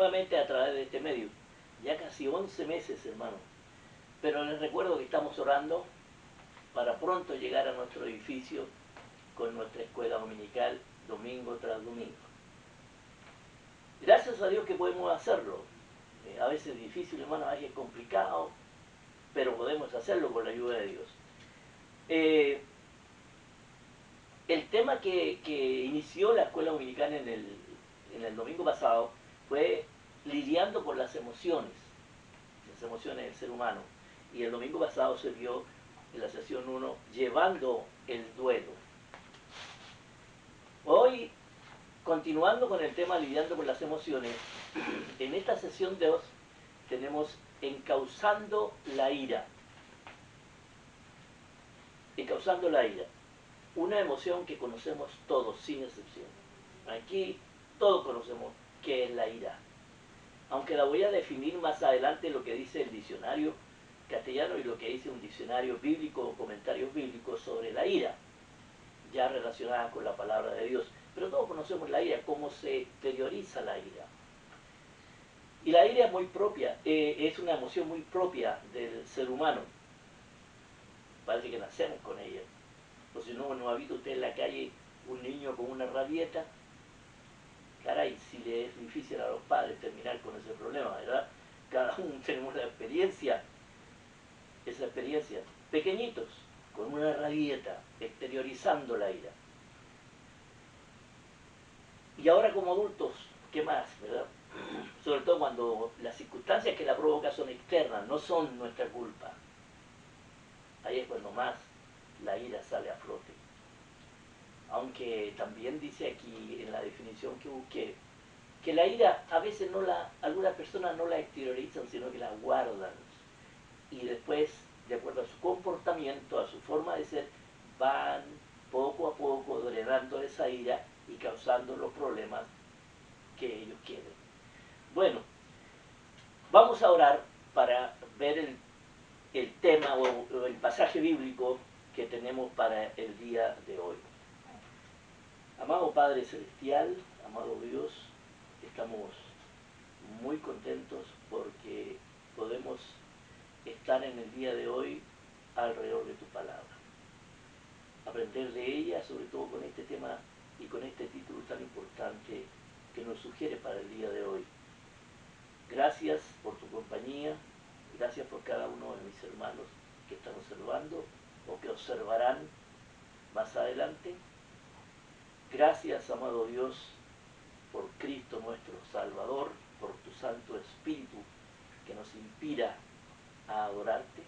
nuevamente a través de este medio. Ya casi 11 meses, hermano. Pero les recuerdo que estamos orando para pronto llegar a nuestro edificio con nuestra escuela dominical, domingo tras domingo. Gracias a Dios que podemos hacerlo. A veces es difícil, hermano, a veces es complicado, pero podemos hacerlo con la ayuda de Dios. El tema que inició la escuela dominical en el domingo pasado fue lidiando con las emociones del ser humano. Y el domingo pasado se vio en la sesión 1 llevando el duelo. Hoy, continuando con el tema lidiando con las emociones, en esta sesión 2 tenemos encauzando la ira. Encauzando la ira. Una emoción que conocemos todos, sin excepción. Aquí todos conocemos qué es la ira. Aunque la voy a definir más adelante lo que dice el diccionario castellano y lo que dice un diccionario bíblico o comentarios bíblicos sobre la ira, ya relacionada con la palabra de Dios. Pero todos conocemos la ira, cómo se exterioriza la ira. Y la ira es muy propia, es una emoción muy propia del ser humano. Parece que nacemos con ella. O si no ha visto usted en la calle un niño con una rabieta. Caray, si le es difícil a los padres terminar con ese problema, ¿verdad? Cada uno tenemos la experiencia, esa experiencia. Pequeñitos, con una rabieta, exteriorizando la ira. Y ahora como adultos, ¿qué más, verdad? Sobre todo cuando las circunstancias que la provocan son externas, no son nuestra culpa. Ahí es cuando más la ira sale a flote. Aunque también dice aquí en la definición que busqué, que la ira a veces algunas personas no la exteriorizan, sino que la guardan. Y después, de acuerdo a su comportamiento, a su forma de ser, van poco a poco drenando esa ira y causando los problemas que ellos quieren. Bueno, vamos a orar para ver el tema o el pasaje bíblico que tenemos para el día de hoy. Amado Padre Celestial, amado Dios, estamos muy contentos porque podemos estar en el día de hoy alrededor de tu palabra. Aprender de ella, sobre todo con este tema y con este título tan importante que nos sugiere para el día de hoy. Gracias por tu compañía, gracias por cada uno de mis hermanos que están observando o que observarán más adelante. Gracias, amado Dios, por Cristo nuestro Salvador, por tu Santo Espíritu que nos inspira a adorarte.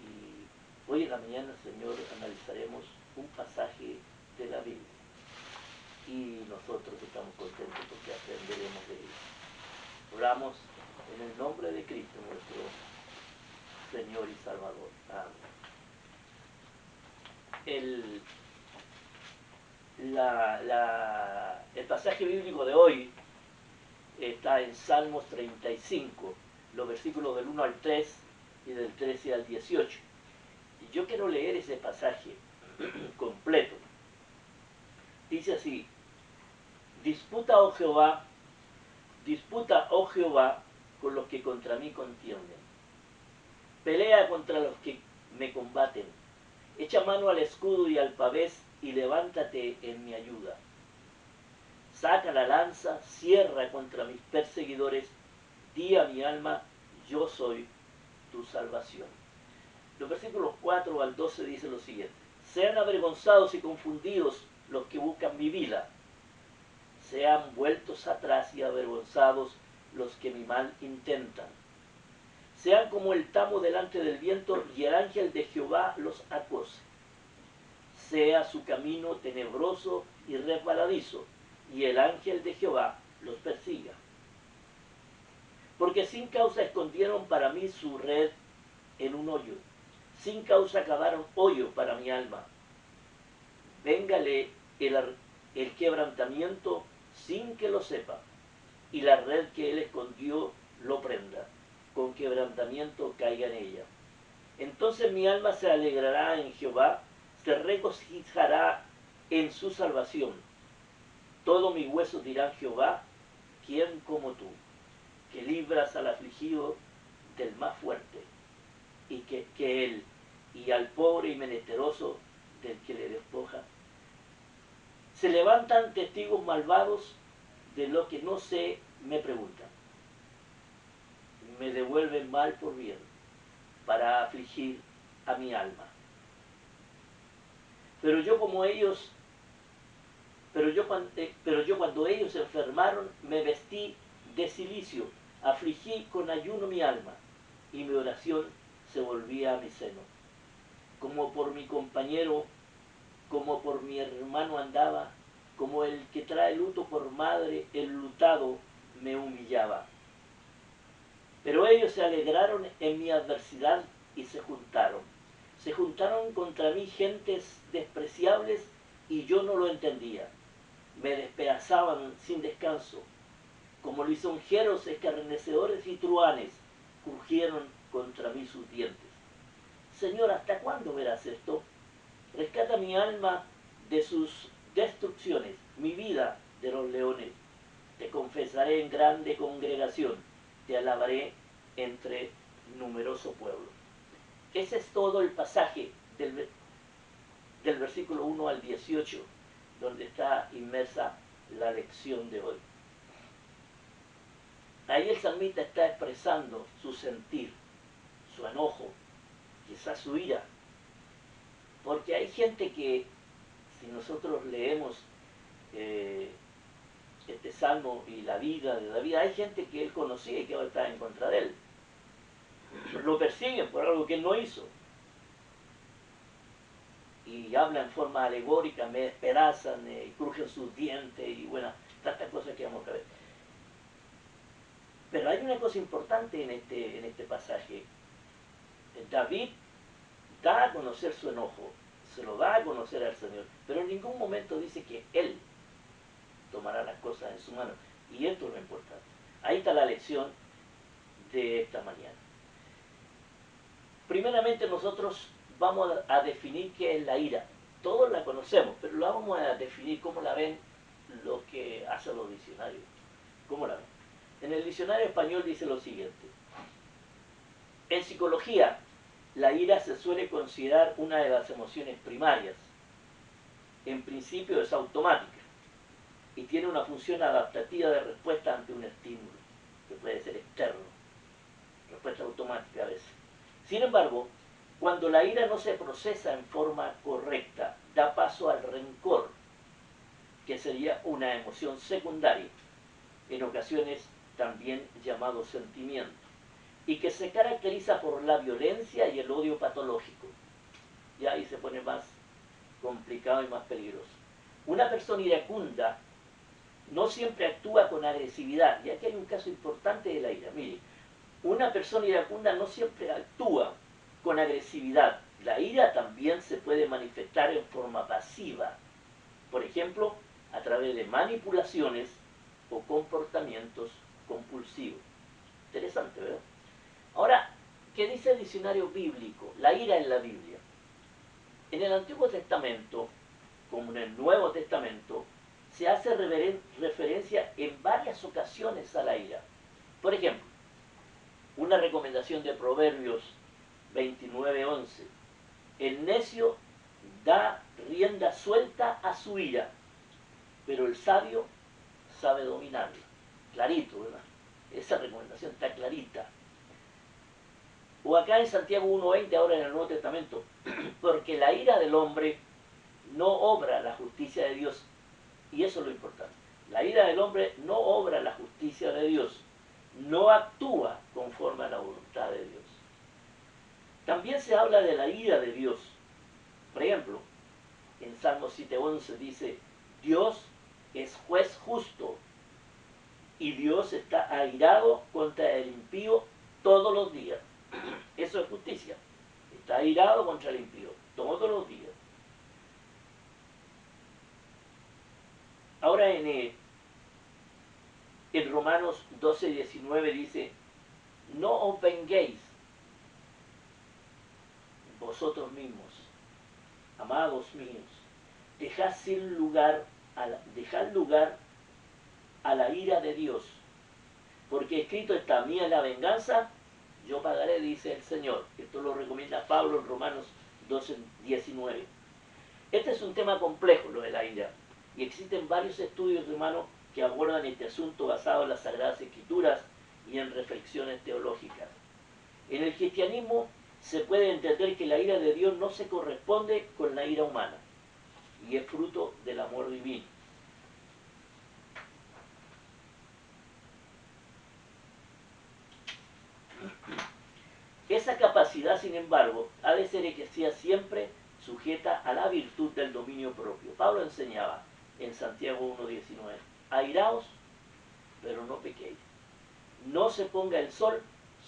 Y hoy en la mañana, Señor, analizaremos un pasaje de la Biblia. Y nosotros estamos contentos porque aprenderemos de él. Oramos en el nombre de Cristo, nuestro Señor y Salvador. Amén. El pasaje bíblico de hoy está en Salmos 35, los versículos del 1 al 3 y del 13 al 18. Y yo quiero leer ese pasaje completo. Dice así: disputa, oh Jehová, con los que contra mí contienden. Pelea contra los que me combaten. Echa mano al escudo y al pavés y levántate en mi ayuda. Saca la lanza, cierra contra mis perseguidores. Di a mi alma, yo soy tu salvación. Los versículos 4 al 12 dicen lo siguiente: sean avergonzados y confundidos los que buscan mi vida. Sean vueltos atrás y avergonzados los que mi mal intentan. Sean como el tamo delante del viento y el ángel de Jehová los acose. Sea su camino tenebroso y resbaladizo, y el ángel de Jehová los persiga. Porque sin causa escondieron para mí su red en un hoyo, sin causa cavaron hoyo para mi alma. Véngale el quebrantamiento sin que lo sepa, y la red que él escondió lo prenda, con quebrantamiento caiga en ella. Entonces mi alma se alegrará en Jehová, se regocijará en su salvación. Todo mi hueso dirá: Jehová, ¿quién como tú? consuelas al afligido del más fuerte y que él, y al pobre y menesteroso del que le despoja. Se levantan testigos malvados de lo que no sé, me preguntan. Me devuelven mal por bien, para afligir a mi alma. Pero yo cuando ellos se enfermaron, me vestí de cilicio, afligí con ayuno mi alma, y mi oración se volvía a mi seno. Como por mi compañero, como por mi hermano andaba, como el que trae luto por madre, el lutado me humillaba. Pero ellos se alegraron en mi adversidad y se juntaron. Se juntaron contra mí gentes despreciables y yo no lo entendía. Me despedazaban sin descanso. Como lisonjeros, escarnecedores y truhanes, crujieron contra mí sus dientes. Señor, ¿hasta cuándo verás esto? Rescata mi alma de sus destrucciones, mi vida de los leones. Te confesaré en grande congregación, te alabaré entre numeroso pueblo. Ese es todo el pasaje del versículo 1 al 18, donde está inmersa la lección de hoy. Ahí el salmista está expresando su sentir, su enojo, quizás su ira, porque hay gente que, si nosotros leemos este salmo y la vida de David, hay gente que él conocía y que ahora está en contra de él. Lo persiguen por algo que él no hizo. Y habla en forma alegórica, me despedazan, crujen sus dientes y bueno, tantas cosas que vamos a ver. Pero hay una cosa importante en este pasaje. David da a conocer su enojo, se lo da a conocer al Señor, pero en ningún momento dice que él tomará las cosas en su mano. Y esto es lo importante. Ahí está la lección de esta mañana. Primeramente nosotros vamos a definir qué es la ira. Todos la conocemos, pero la vamos a definir cómo la ven lo que hacen los diccionarios. ¿Cómo la ven? En el diccionario español dice lo siguiente. En psicología, la ira se suele considerar una de las emociones primarias. En principio es automática y tiene una función adaptativa de respuesta ante un estímulo, que puede ser externo, respuesta automática a veces. Sin embargo, cuando la ira no se procesa en forma correcta, da paso al rencor, que sería una emoción secundaria, en ocasiones también llamado sentimiento, y que se caracteriza por la violencia y el odio patológico. Y ahí se pone más complicado y más peligroso. Una persona iracunda no siempre actúa con agresividad, y aquí hay un caso importante de la ira. Mire, una persona iracunda no siempre actúa con agresividad. La ira también se puede manifestar en forma pasiva, por ejemplo, a través de manipulaciones o comportamientos compulsivos. Interesante, ¿verdad? Ahora, ¿qué dice el diccionario bíblico? La ira en la Biblia. En el Antiguo Testamento, como en el Nuevo Testamento, se hace referencia en varias ocasiones a la ira. Por ejemplo, una recomendación de Proverbios 29:11. El necio da rienda suelta a su ira, pero el sabio sabe dominarla. Clarito, ¿verdad? Esa recomendación está clarita. O acá en Santiago 1:20, ahora en el Nuevo Testamento, porque la ira del hombre no obra la justicia de Dios. Y eso es lo importante. La ira del hombre no obra la justicia de Dios, no actúa conforme a la voluntad de Dios. También se habla de la ira de Dios. Por ejemplo, en Salmo 7:11 dice, Dios es juez justo y Dios está airado contra el impío todos los días. Eso es justicia. Está airado contra el impío todos los días. Ahora en Romanos 12:19 dice, no os venguéis vosotros mismos, amados míos, dejad lugar a la ira de Dios, porque escrito está: mía es la venganza, yo pagaré, dice el Señor. Esto lo recomienda Pablo en Romanos 12:19. Este es un tema complejo, lo de la ira, y existen varios estudios, hermanos, que abordan este asunto basado en las Sagradas Escrituras y en reflexiones teológicas. En el cristianismo se puede entender que la ira de Dios no se corresponde con la ira humana, y es fruto del amor divino. Esa capacidad, sin embargo, ha de ser ejercida siempre sujeta a la virtud del dominio propio. Pablo enseñaba en Santiago 1:19: airaos, pero no pequéis. No se ponga el sol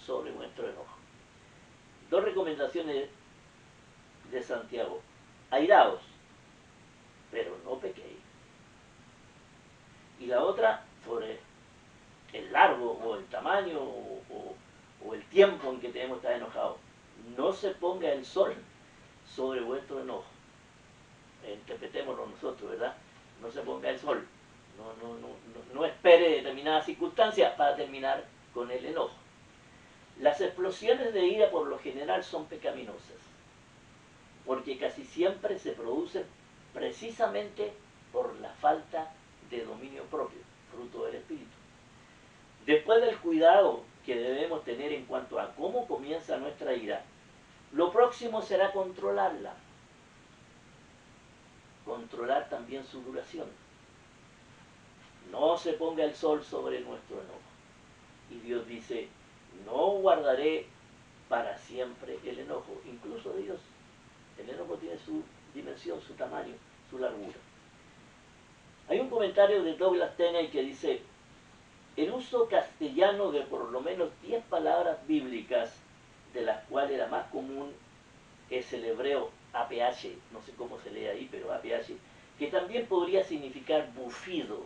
sobre vuestro enojo. Dos recomendaciones de Santiago: airaos, pero no pequéis. Y la otra, sobre el largo o el tamaño o el tiempo en que debemos estar enojados. No se ponga el sol sobre vuestro enojo. Interpretémoslo nosotros, ¿verdad? No se ponga el sol. No espere determinadas circunstancias para terminar con el enojo. Las explosiones de ira por lo general son pecaminosas, porque casi siempre se producen precisamente por la falta de dominio propio, fruto del espíritu. Después del cuidado que debemos tener en cuanto a cómo comienza nuestra ira, lo próximo será controlarla. Controlar también su duración. No se ponga el sol sobre nuestro enojo. Y Dios dice: no guardaré para siempre el enojo. Incluso Dios, el enojo tiene su dimensión, su tamaño, su largura. Hay un comentario de Douglas Tenney que dice: el uso castellano de por lo menos 10 palabras bíblicas, de las cuales la más común es el hebreo APH, no sé cómo se lee ahí, pero APH, que también podría significar bufido.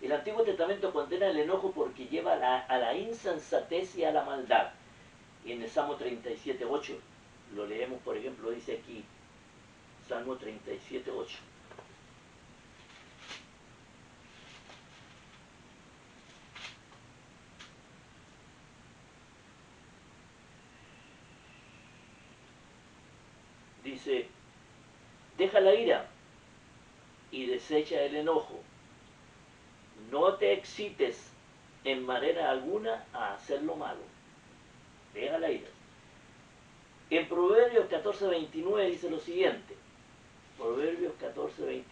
El Antiguo Testamento condena el enojo porque lleva a la insensatez y a la maldad. Y en el Salmo 37:8, lo leemos, por ejemplo, dice aquí, Salmo 37:8. Dice: deja la ira y desecha el enojo. No te excites en manera alguna a hacer lo malo. Deja la ira. En Proverbios 14:29 dice lo siguiente. Proverbios 14:29.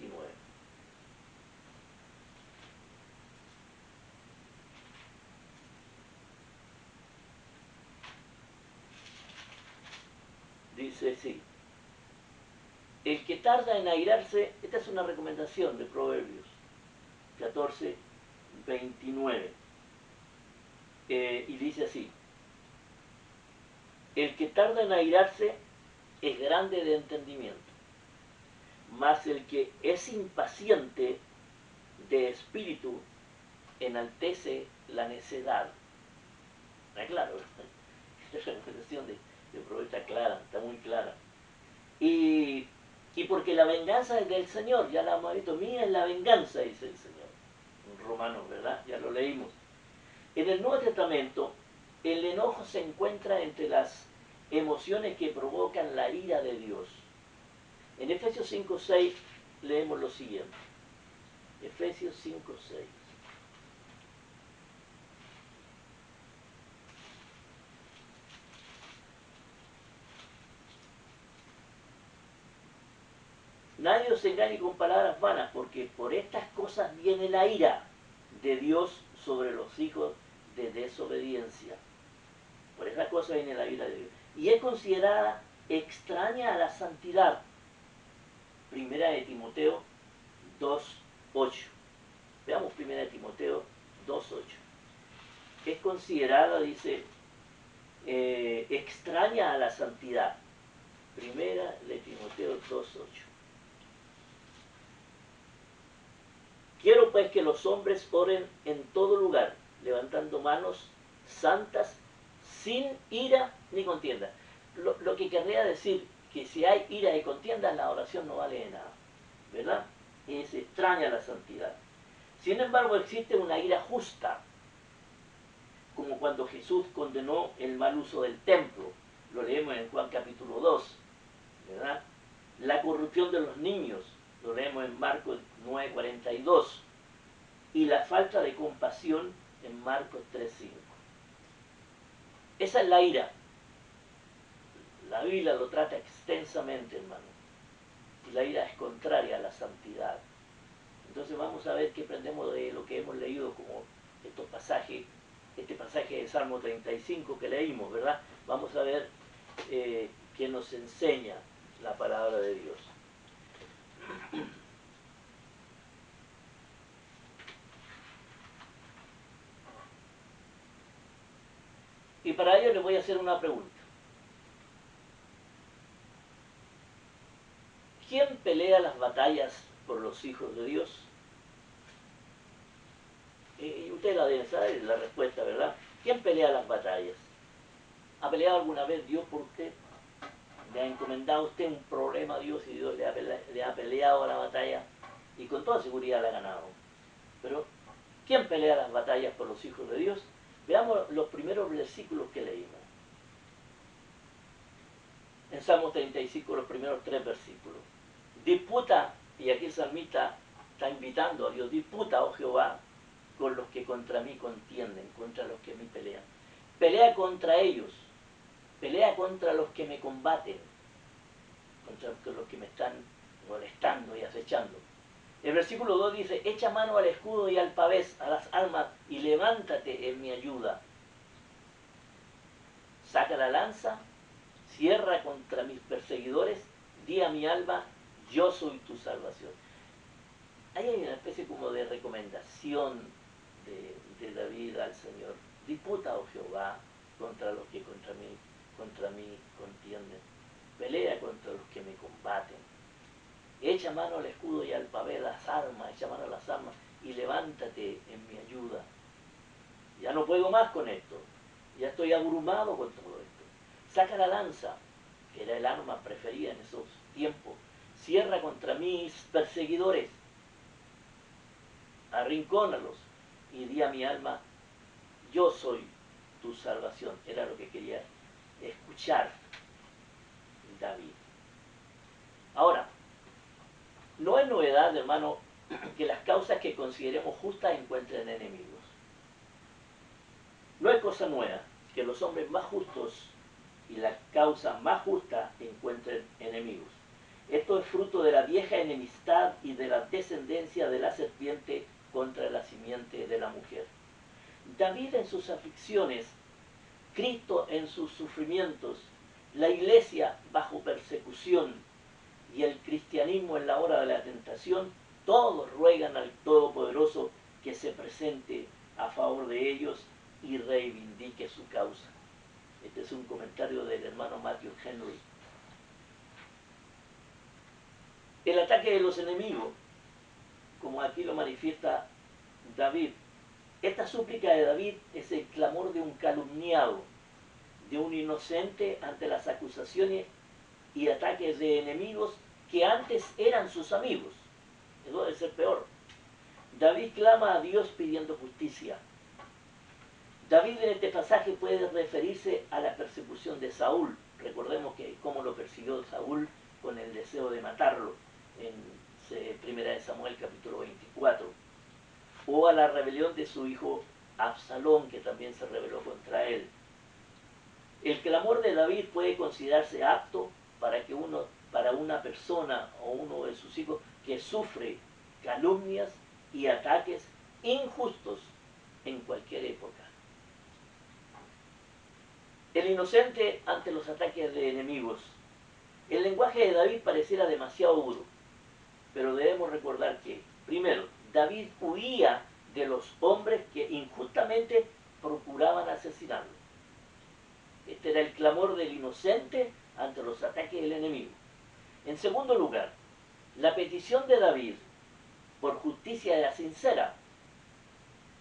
Dice sí: el que tarda en airarse, esta es una recomendación de Proverbios 14:29. Y dice así: el que tarda en airarse es grande de entendimiento, mas el que es impaciente de espíritu enaltece la necedad. Está claro, esta recomendación de Proverbios está clara, está muy clara. Y porque la venganza es del Señor, ya la hemos visto: mía es la venganza, dice el Señor. En Romanos, ¿verdad? Ya lo leímos. En el Nuevo Testamento, el enojo se encuentra entre las emociones que provocan la ira de Dios. En Efesios 5:6 leemos lo siguiente. Efesios 5:6. Nadie os engañe con palabras vanas, porque por estas cosas viene la ira de Dios sobre los hijos de desobediencia. Por esas cosas viene la ira de Dios. Y es considerada extraña a la santidad. Primera de Timoteo 2:8. Veamos Primera de Timoteo 2:8. Es considerada, dice, extraña a la santidad. Primera de Timoteo 2:8. Quiero pues que los hombres oren en todo lugar, levantando manos santas, sin ira ni contienda. Lo que querría decir que si hay ira y contienda, la oración no vale de nada, ¿verdad? Es extraña la santidad. Sin embargo, existe una ira justa, como cuando Jesús condenó el mal uso del templo. Lo leemos en Juan capítulo 2, ¿verdad? La corrupción de los niños, lo leemos en Marcos 9:42. Y la falta de compasión en Marcos 3:5. Esa es la ira. La Biblia lo trata extensamente, hermano. Y la ira es contraria a la santidad. Entonces vamos a ver qué aprendemos de lo que hemos leído, como estos pasajes, este pasaje de Salmo 35 que leímos, ¿verdad? Vamos a ver qué nos enseña la palabra de Dios. Y para ello les voy a hacer una pregunta. ¿Quién pelea las batallas por los hijos de Dios? Y usted la debe saber, la respuesta, ¿verdad? ¿Quién pelea las batallas? ¿Ha peleado alguna vez Dios por usted? ¿Le ha encomendado a usted un problema a Dios y Dios le ha peleado a la batalla? Y con toda seguridad la ha ganado. Pero, ¿quién pelea las batallas por los hijos de Dios? Veamos los primeros versículos que leímos. En Salmo 35, los primeros 3 versículos. Disputa, y aquí el salmista está invitando a Dios, disputa, oh Jehová, con los que contra mí contienden, contra los que me pelean. Pelea contra ellos, pelea contra los que me combaten, contra los que me están molestando y acechando. El versículo 2 dice, echa mano al escudo y al pavés, a las armas, y levántate en mi ayuda. Saca la lanza, cierra contra mis perseguidores, di a mi alma, yo soy tu salvación. Ahí hay una especie como de recomendación de David al Señor. Disputa, oh Jehová, contra los que contra mí contienden. Pelea contra los que me combaten. Echa mano al escudo y al pavés, las armas, echa mano a las armas y levántate en mi ayuda. Ya no puedo más con esto. Ya estoy abrumado con todo esto. Saca la lanza, que era el arma preferida en esos tiempos. Cierra contra mis perseguidores. Arrincónalos y di a mi alma, yo soy tu salvación. Era lo que quería escuchar David. Ahora, no es novedad, hermano, que las causas que consideremos justas encuentren enemigos. No es cosa nueva que los hombres más justos y las causas más justas encuentren enemigos. Esto es fruto de la vieja enemistad y de la descendencia de la serpiente contra la simiente de la mujer. David en sus aflicciones, Cristo en sus sufrimientos, la iglesia bajo persecución y el cristianismo en la hora de la tentación, todos ruegan al Todopoderoso que se presente a favor de ellos y reivindique su causa. Este es un comentario del hermano Matthew Henry. El ataque de los enemigos, como aquí lo manifiesta David, esta súplica de David es el clamor de un calumniado, de un inocente ante las acusaciones y ataques de enemigos que antes eran sus amigos. Eso debe ser peor. David clama a Dios pidiendo justicia. David en este pasaje puede referirse a la persecución de Saúl. Recordemos que cómo lo persiguió Saúl con el deseo de matarlo en 1 Samuel capítulo 24. O a la rebelión de su hijo Absalón, que también se rebeló contra él. El clamor de David puede considerarse apto para una persona o uno de sus hijos que sufre calumnias y ataques injustos en cualquier época. El inocente ante los ataques de enemigos. El lenguaje de David pareciera demasiado duro, pero debemos recordar que, primero, David huía de los hombres que injustamente procuraban asesinarlo. Este era el clamor del inocente ante los ataques del enemigo. En segundo lugar, la petición de David por justicia era sincera.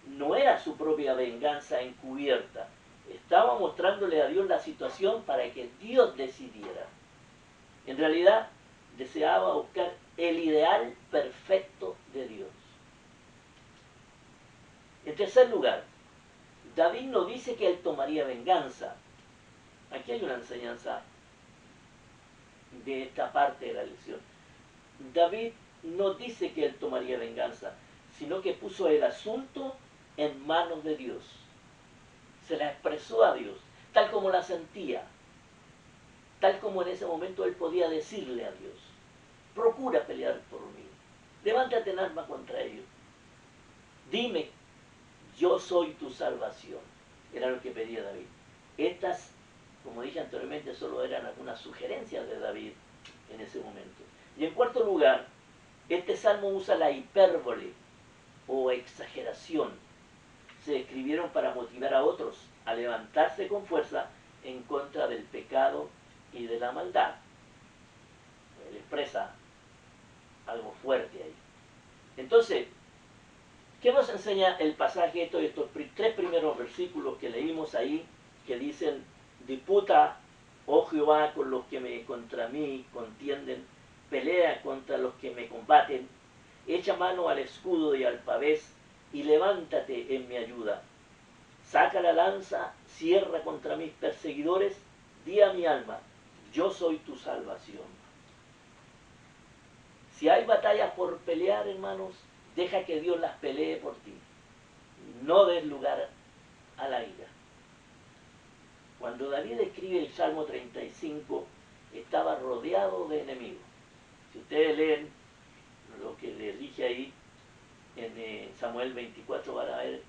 No era su propia venganza encubierta. Estaba mostrándole a Dios la situación para que Dios decidiera. En realidad, deseaba buscar el ideal perfecto de Dios. En tercer lugar, David no dice que él tomaría venganza. Aquí hay una enseñanza de esta parte de la lección. David no dice que él tomaría venganza, sino que puso el asunto en manos de Dios. Se la expresó a Dios, tal como la sentía, tal como en ese momento él podía decirle a Dios: procura pelear por mí, levántate en armas contra ellos, dime, yo soy tu salvación. Era lo que pedía David. Estas, como dije anteriormente, solo eran algunas sugerencias de David en ese momento. Y en cuarto lugar, este salmo usa la hipérbole o exageración. Se escribieron para motivar a otros a levantarse con fuerza en contra del pecado y de la maldad. Él expresa algo fuerte ahí. Entonces, ¿qué nos enseña el pasaje estos tres primeros versículos que leímos ahí, que dicen: disputa, oh Jehová, con los que contra mí contienden, pelea contra los que me combaten, echa mano al escudo y al pavés, y levántate en mi ayuda. Saca la lanza, cierra contra mis perseguidores, di a mi alma, yo soy tu salvación. Si hay batallas por pelear, hermanos, deja que Dios las pelee por ti. No des lugar a la ira. Cuando David escribe el Salmo 35, estaba rodeado de enemigos. Si ustedes leen lo que les dije ahí en Samuel 24, van a ver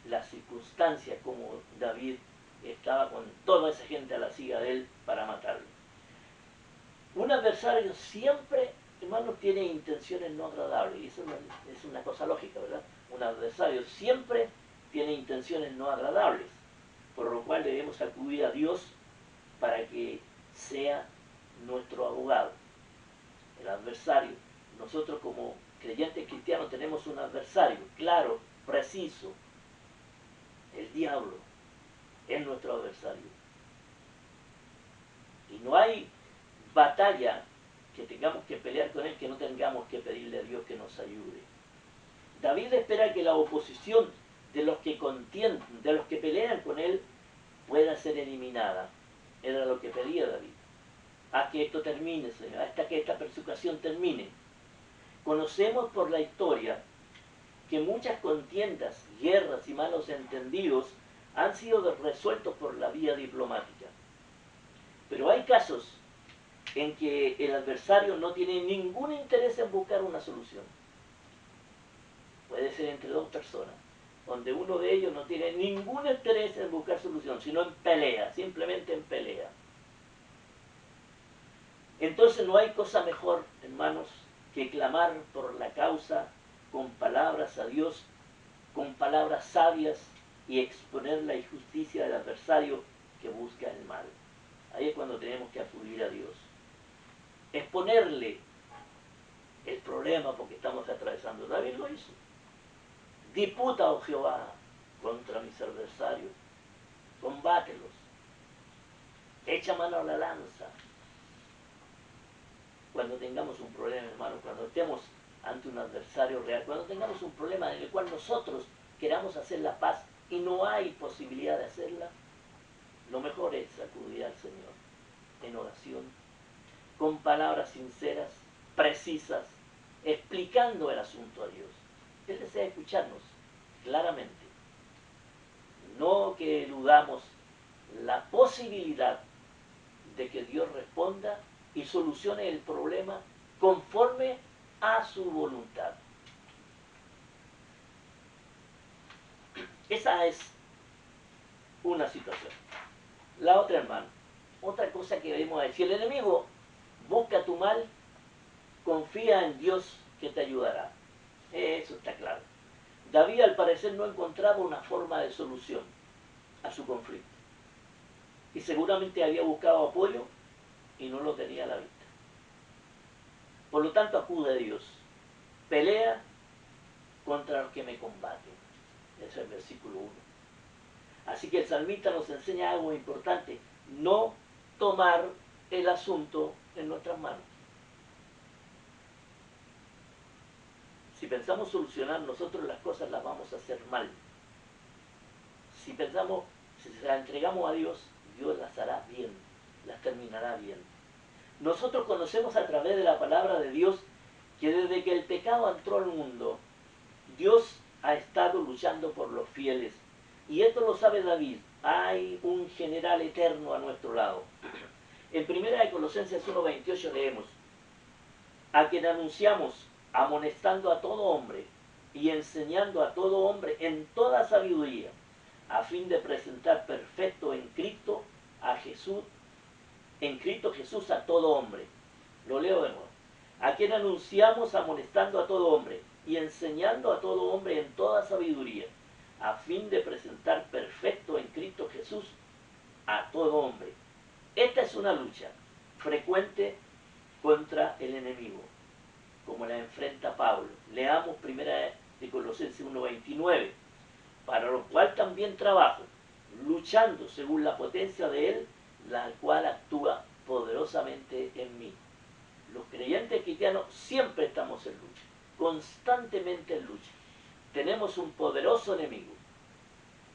las circunstancias como David estaba con toda esa gente a la siga de él para matarlo. Un adversario siempre, hermanos, tiene intenciones no agradables, y eso es una cosa lógica, ¿verdad? Un adversario siempre tiene intenciones no agradables, por lo cual debemos acudir a Dios para que sea nuestro abogado. El adversario, nosotros como creyentes cristianos tenemos un adversario claro, preciso: el diablo es nuestro adversario. Y no hay batalla que tengamos que pelear con él que no tengamos que pedirle a Dios que nos ayude. David espera que la oposición de los que contienden, de los que pelean con él, pueda ser eliminada. Era lo que pedía David. Haz que esto termine, Señor, hasta que esta persecución termine. Conocemos por la historia que muchas contiendas, guerras y malos entendidos han sido resueltos por la vía diplomática. Pero hay casos en que el adversario no tiene ningún interés en buscar una solución. Puede ser entre dos personas, donde uno de ellos no tiene ningún interés en buscar solución, sino en pelea, simplemente en pelea. Entonces no hay cosa mejor, hermanos, que clamar por la causa con palabras a Dios, con palabras sabias, y exponer la injusticia del adversario que busca el mal. Ahí es cuando tenemos que acudir a Dios. Exponerle el problema porque estamos atravesando. David lo hizo. Disputa, oh Jehová, contra mis adversarios, combátelos, echa mano a la lanza. Cuando tengamos un problema, hermano, cuando estemos ante un adversario real, cuando tengamos un problema en el cual nosotros queramos hacer la paz y no hay posibilidad de hacerla, lo mejor es acudir al Señor en oración, con palabras sinceras, precisas, explicando el asunto a Dios. Él desea escucharnos claramente. No que eludamos la posibilidad de que Dios responda y solucione el problema conforme a su voluntad. Esa es una situación. La otra, hermano, otra cosa que debemos decir: si el enemigo busca tu mal, confía en Dios que te ayudará. Eso está claro. David, al parecer, no encontraba una forma de solución a su conflicto. Y seguramente había buscado apoyo y no lo tenía a la vista. Por lo tanto, acude a Dios. Pelea contra los que me combaten. Ese es el versículo 1. Así que el salmista nos enseña algo importante: no tomar el asunto en nuestras manos. Si pensamos solucionar nosotros las cosas, las vamos a hacer mal. Si pensamos, si se las entregamos a Dios, Dios las hará bien, las terminará bien. Nosotros conocemos a través de la palabra de Dios que desde que el pecado entró al mundo, Dios ha estado luchando por los fieles. Y esto lo sabe David. Hay un general eterno a nuestro lado. En 1 Colosenses 1:28 leemos: a quien anunciamos, amonestando a todo hombre y enseñando a todo hombre en toda sabiduría, a fin de presentar perfecto en Cristo a Jesús, en Cristo Jesús a todo hombre. Lo leo de nuevo. A quien anunciamos, amonestando a todo hombre y enseñando a todo hombre en toda sabiduría, a fin de presentar perfecto en Cristo Jesús a todo hombre. Esta es una lucha frecuente contra el enemigo, como la enfrenta Pablo. Leamos 1 Colosenses 1:29, para lo cual también trabajo, luchando según la potencia de Él, la cual actúa poderosamente en mí. Los creyentes cristianos siempre estamos en lucha, constantemente en lucha. Tenemos un poderoso enemigo,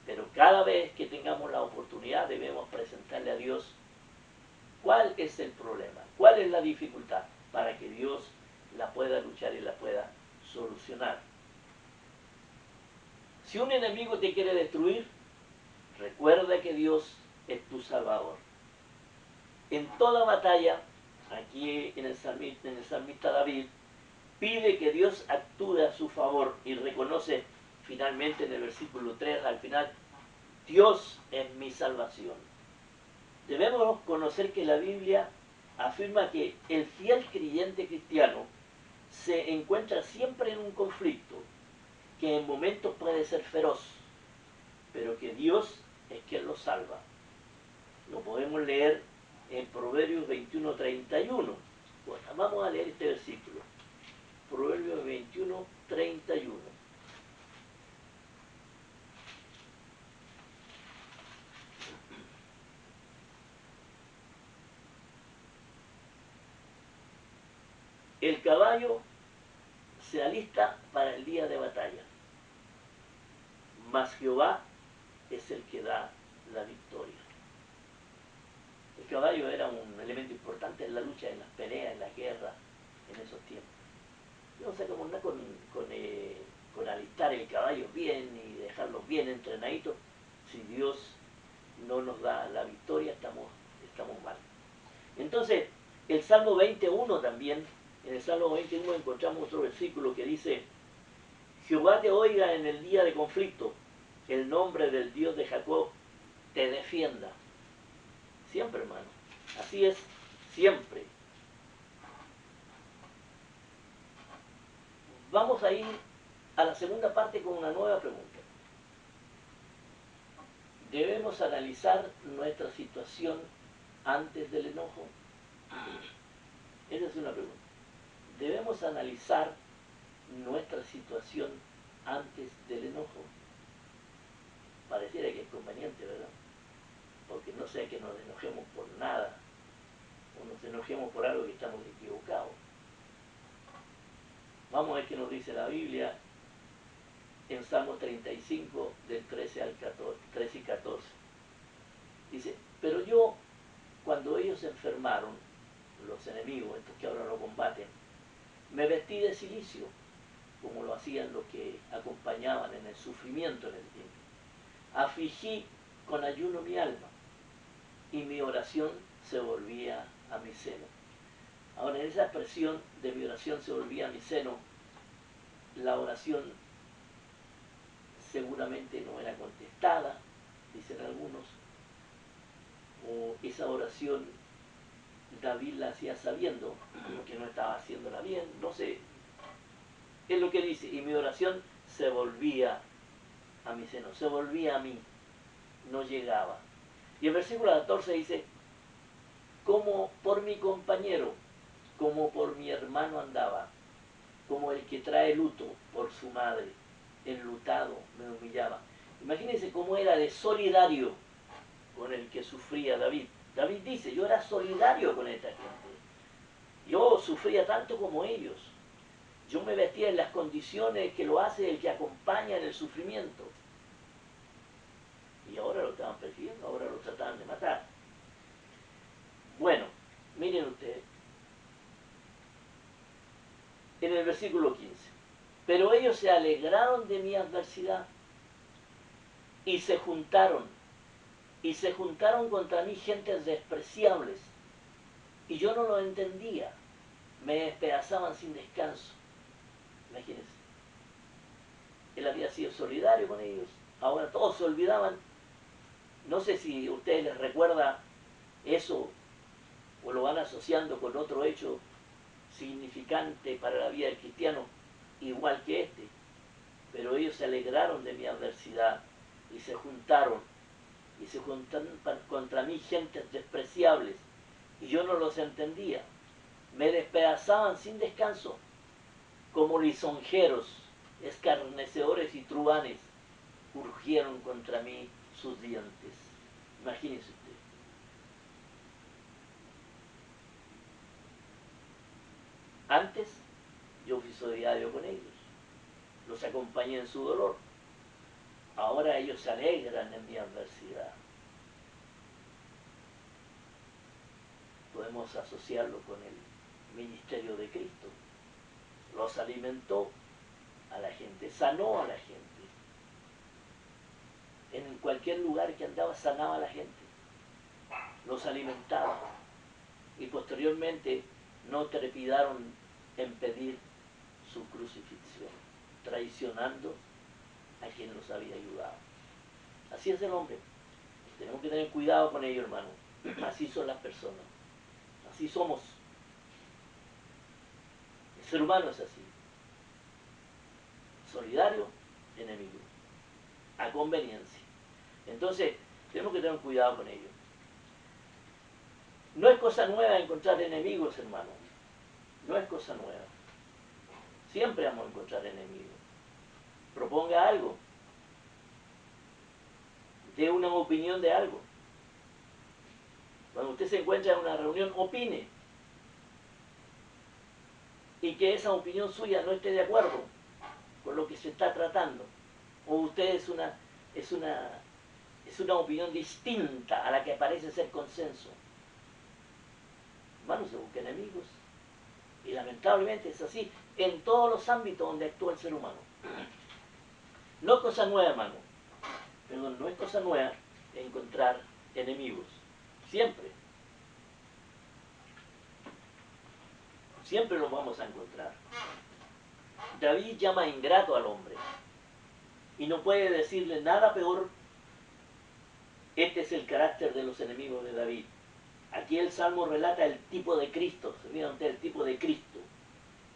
pero cada vez que tengamos la oportunidad debemos presentarle a Dios cuál es el problema, cuál es la dificultad, para que Dios la pueda luchar y la pueda solucionar. Si un enemigo te quiere destruir, recuerda que Dios es tu Salvador. En toda batalla, aquí en el salmista David, pide que Dios actúe a su favor y reconoce finalmente en el versículo 3 al final: Dios es mi salvación. Debemos conocer que la Biblia afirma que el fiel creyente cristiano se encuentra siempre en un conflicto, que en momentos puede ser feroz, pero que Dios es quien lo salva. Lo podemos leer en Proverbios 21:31. Bueno, vamos a leer este versículo. Proverbios 21:31. El caballo se alista para el día de batalla, mas Jehová es el que da la victoria. El caballo era un elemento importante en la lucha, en las peleas, en la guerra, en esos tiempos. No sé cómo andar con alistar el caballo bien y dejarlos bien entrenaditos. Si Dios no nos da la victoria, estamos mal. Entonces, el Salmo 21 también, en el Salmo 21 encontramos otro versículo que dice: Jehová te oiga en el día de conflicto, el nombre del Dios de Jacob te defienda. Siempre, hermano. Así es, siempre. Vamos a ir a la segunda parte con una nueva pregunta. ¿Debemos analizar nuestra situación antes del enojo? Esa es una pregunta. ¿Debemos analizar nuestra situación antes del enojo? Pareciera que es conveniente, ¿verdad? Porque no sea que nos enojemos por nada, o nos enojemos por algo que estamos equivocados. Vamos a ver qué nos dice la Biblia en Salmo 35, del 13 al 14, 13 y 14. Dice: pero yo, cuando ellos se enfermaron, los enemigos, estos que ahora lo combaten, me vestí de cilicio, como lo hacían los que acompañaban en el sufrimiento en el tiempo. Afligí con ayuno mi alma, y mi oración se volvía a mi seno. Ahora, en esa expresión de mi oración se volvía a mi seno, la oración seguramente no era contestada, dicen algunos, o esa oración David la hacía sabiendo que no estaba haciéndola bien, no sé. Es lo que dice: y mi oración se volvía a mi seno, se volvía a mí, no llegaba. Y el versículo 14 dice: como por mi compañero, como por mi hermano andaba, como el que trae luto por su madre, enlutado me humillaba. Imagínense cómo era de solidario con el que sufría David. David dice: yo era solidario con esta gente. Yo sufría tanto como ellos. Yo me vestía en las condiciones que lo hace el que acompaña en el sufrimiento. Y ahora lo estaban persiguiendo, ahora lo trataban de matar. Bueno, miren ustedes, en el versículo 15. Pero ellos se alegraron de mi adversidad y se juntaron contra mí gentes despreciables, y yo no lo entendía, me despedazaban sin descanso. Imagínense, él había sido solidario con ellos, ahora todos se olvidaban. No sé si a ustedes les recuerda eso o lo van asociando con otro hecho significante para la vida del cristiano, igual que este. Pero ellos se alegraron de mi adversidad y se juntaron contra mí gentes despreciables, y yo no los entendía. Me despedazaban sin descanso, como lisonjeros, escarnecedores y truhanes, urgieron contra mí sus dientes. Imagínense usted. Antes yo fui solidario con ellos, los acompañé en su dolor. Ahora ellos se alegran en mi adversidad. Podemos asociarlo con el ministerio de Cristo. Los alimentó a la gente, sanó a la gente. En cualquier lugar que andaba sanaba a la gente, los alimentaba, y posteriormente no trepidaron en pedir su crucifixión, traicionando a quien los había ayudado. Así es el hombre. Tenemos que tener cuidado con ello, hermano. Así son las personas. Así somos. El ser humano es así. Solidario, enemigo. A conveniencia. Entonces, tenemos que tener cuidado con ello. No es cosa nueva encontrar enemigos, hermano. No es cosa nueva. Siempre vamos a encontrar enemigos. Proponga algo. Dé una opinión de algo. Cuando usted se encuentra en una reunión, opine. Y que esa opinión suya no esté de acuerdo con lo que se está tratando. O usted es una opinión distinta a la que parece ser consenso. Hermano, se busca enemigos. Y lamentablemente es así en todos los ámbitos donde actúa el ser humano. No es cosa nueva, hermano. Pero no es cosa nueva encontrar enemigos. Siempre. Siempre los vamos a encontrar. David llama ingrato al hombre. Y no puede decirle nada peor. Este es el carácter de los enemigos de David. Aquí el Salmo relata el tipo de Cristo. Se mira ante el tipo de Cristo.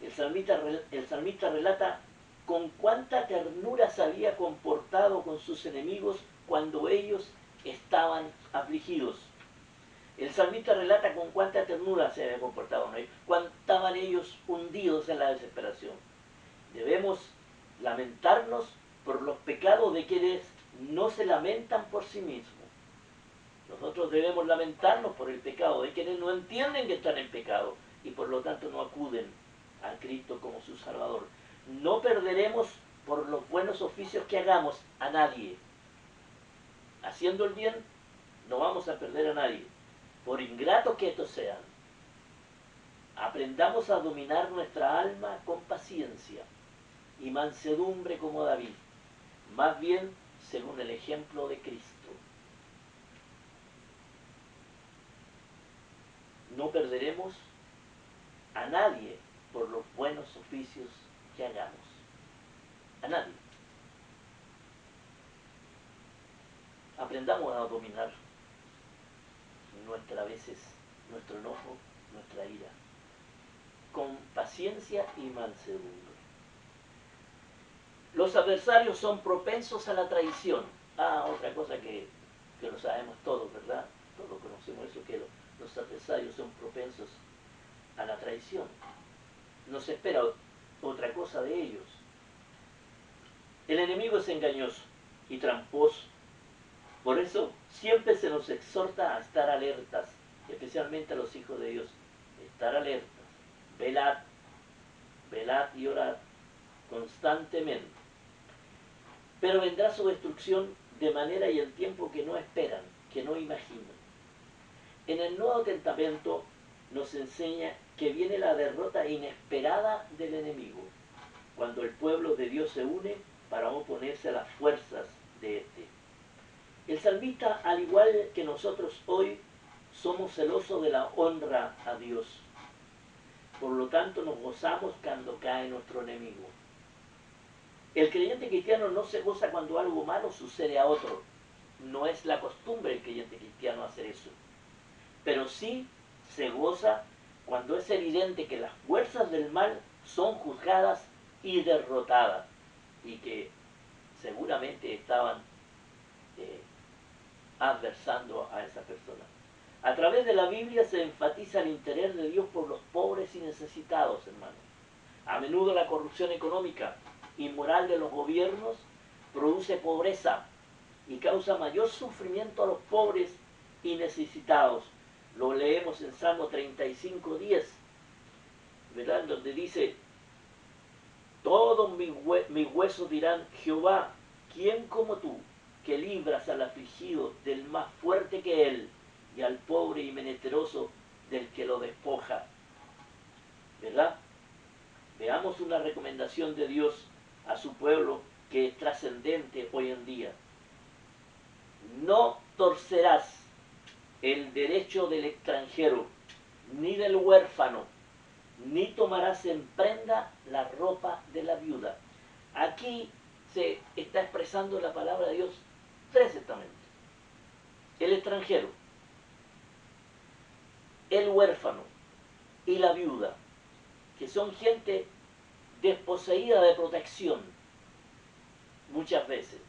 El salmista relata con cuánta ternura se había comportado con sus enemigos cuando ellos estaban afligidos. El salmista relata con cuánta ternura se había comportado con ellos, cuando estaban ellos hundidos en la desesperación. Debemos lamentarnos por los pecados de quienes no se lamentan por sí mismos. Nosotros debemos lamentarnos por el pecado de quienes no entienden que están en pecado y por lo tanto no acuden a Cristo como su Salvador. No perderemos por los buenos oficios que hagamos a nadie. Haciendo el bien, no vamos a perder a nadie, por ingratos que estos sean. Aprendamos a dominar nuestra alma con paciencia y mansedumbre como David, más bien según el ejemplo de Cristo. No perderemos a nadie por los buenos oficios que hagamos. A nadie. Aprendamos a dominar a veces nuestro enojo, nuestra ira, con paciencia y mansedumbre. Los adversarios son propensos a la traición. Otra cosa que lo sabemos todos, ¿verdad? Todos conocemos eso, que los adversarios son propensos a la traición. No se espera otra cosa de ellos. El enemigo es engañoso y tramposo. Por eso siempre se nos exhorta a estar alertas, especialmente a los hijos de Dios. Estar alertas, velad, velad y orad constantemente. Pero vendrá su destrucción de manera y en tiempo que no esperan, que no imaginan. En el Nuevo Testamento nos enseña que viene la derrota inesperada del enemigo, cuando el pueblo de Dios se une para oponerse a las fuerzas de éste. El salmista, al igual que nosotros hoy, somos celosos de la honra a Dios. Por lo tanto, nos gozamos cuando cae nuestro enemigo. El creyente cristiano no se goza cuando algo malo sucede a otro. No es la costumbre del creyente cristiano hacer eso. Pero sí se goza cuando es evidente que las fuerzas del mal son juzgadas y derrotadas, y que seguramente estaban adversando a esa persona. A través de la Biblia se enfatiza el interés de Dios por los pobres y necesitados, hermanos. A menudo la corrupción económica y moral de los gobiernos produce pobreza y causa mayor sufrimiento a los pobres y necesitados. Lo leemos en Salmo 35:10, ¿verdad? Donde dice: todos mis huesos dirán, Jehová, ¿quién como tú, que libras al afligido del más fuerte que él, y al pobre y menesteroso del que lo despoja? ¿Verdad? Veamos una recomendación de Dios a su pueblo que es trascendente hoy en día. No torcerás el derecho del extranjero, ni del huérfano, ni tomarás en prenda la ropa de la viuda. Aquí se está expresando la palabra de Dios tres estamentos: el extranjero, el huérfano y la viuda, que son gente desposeída de protección muchas veces,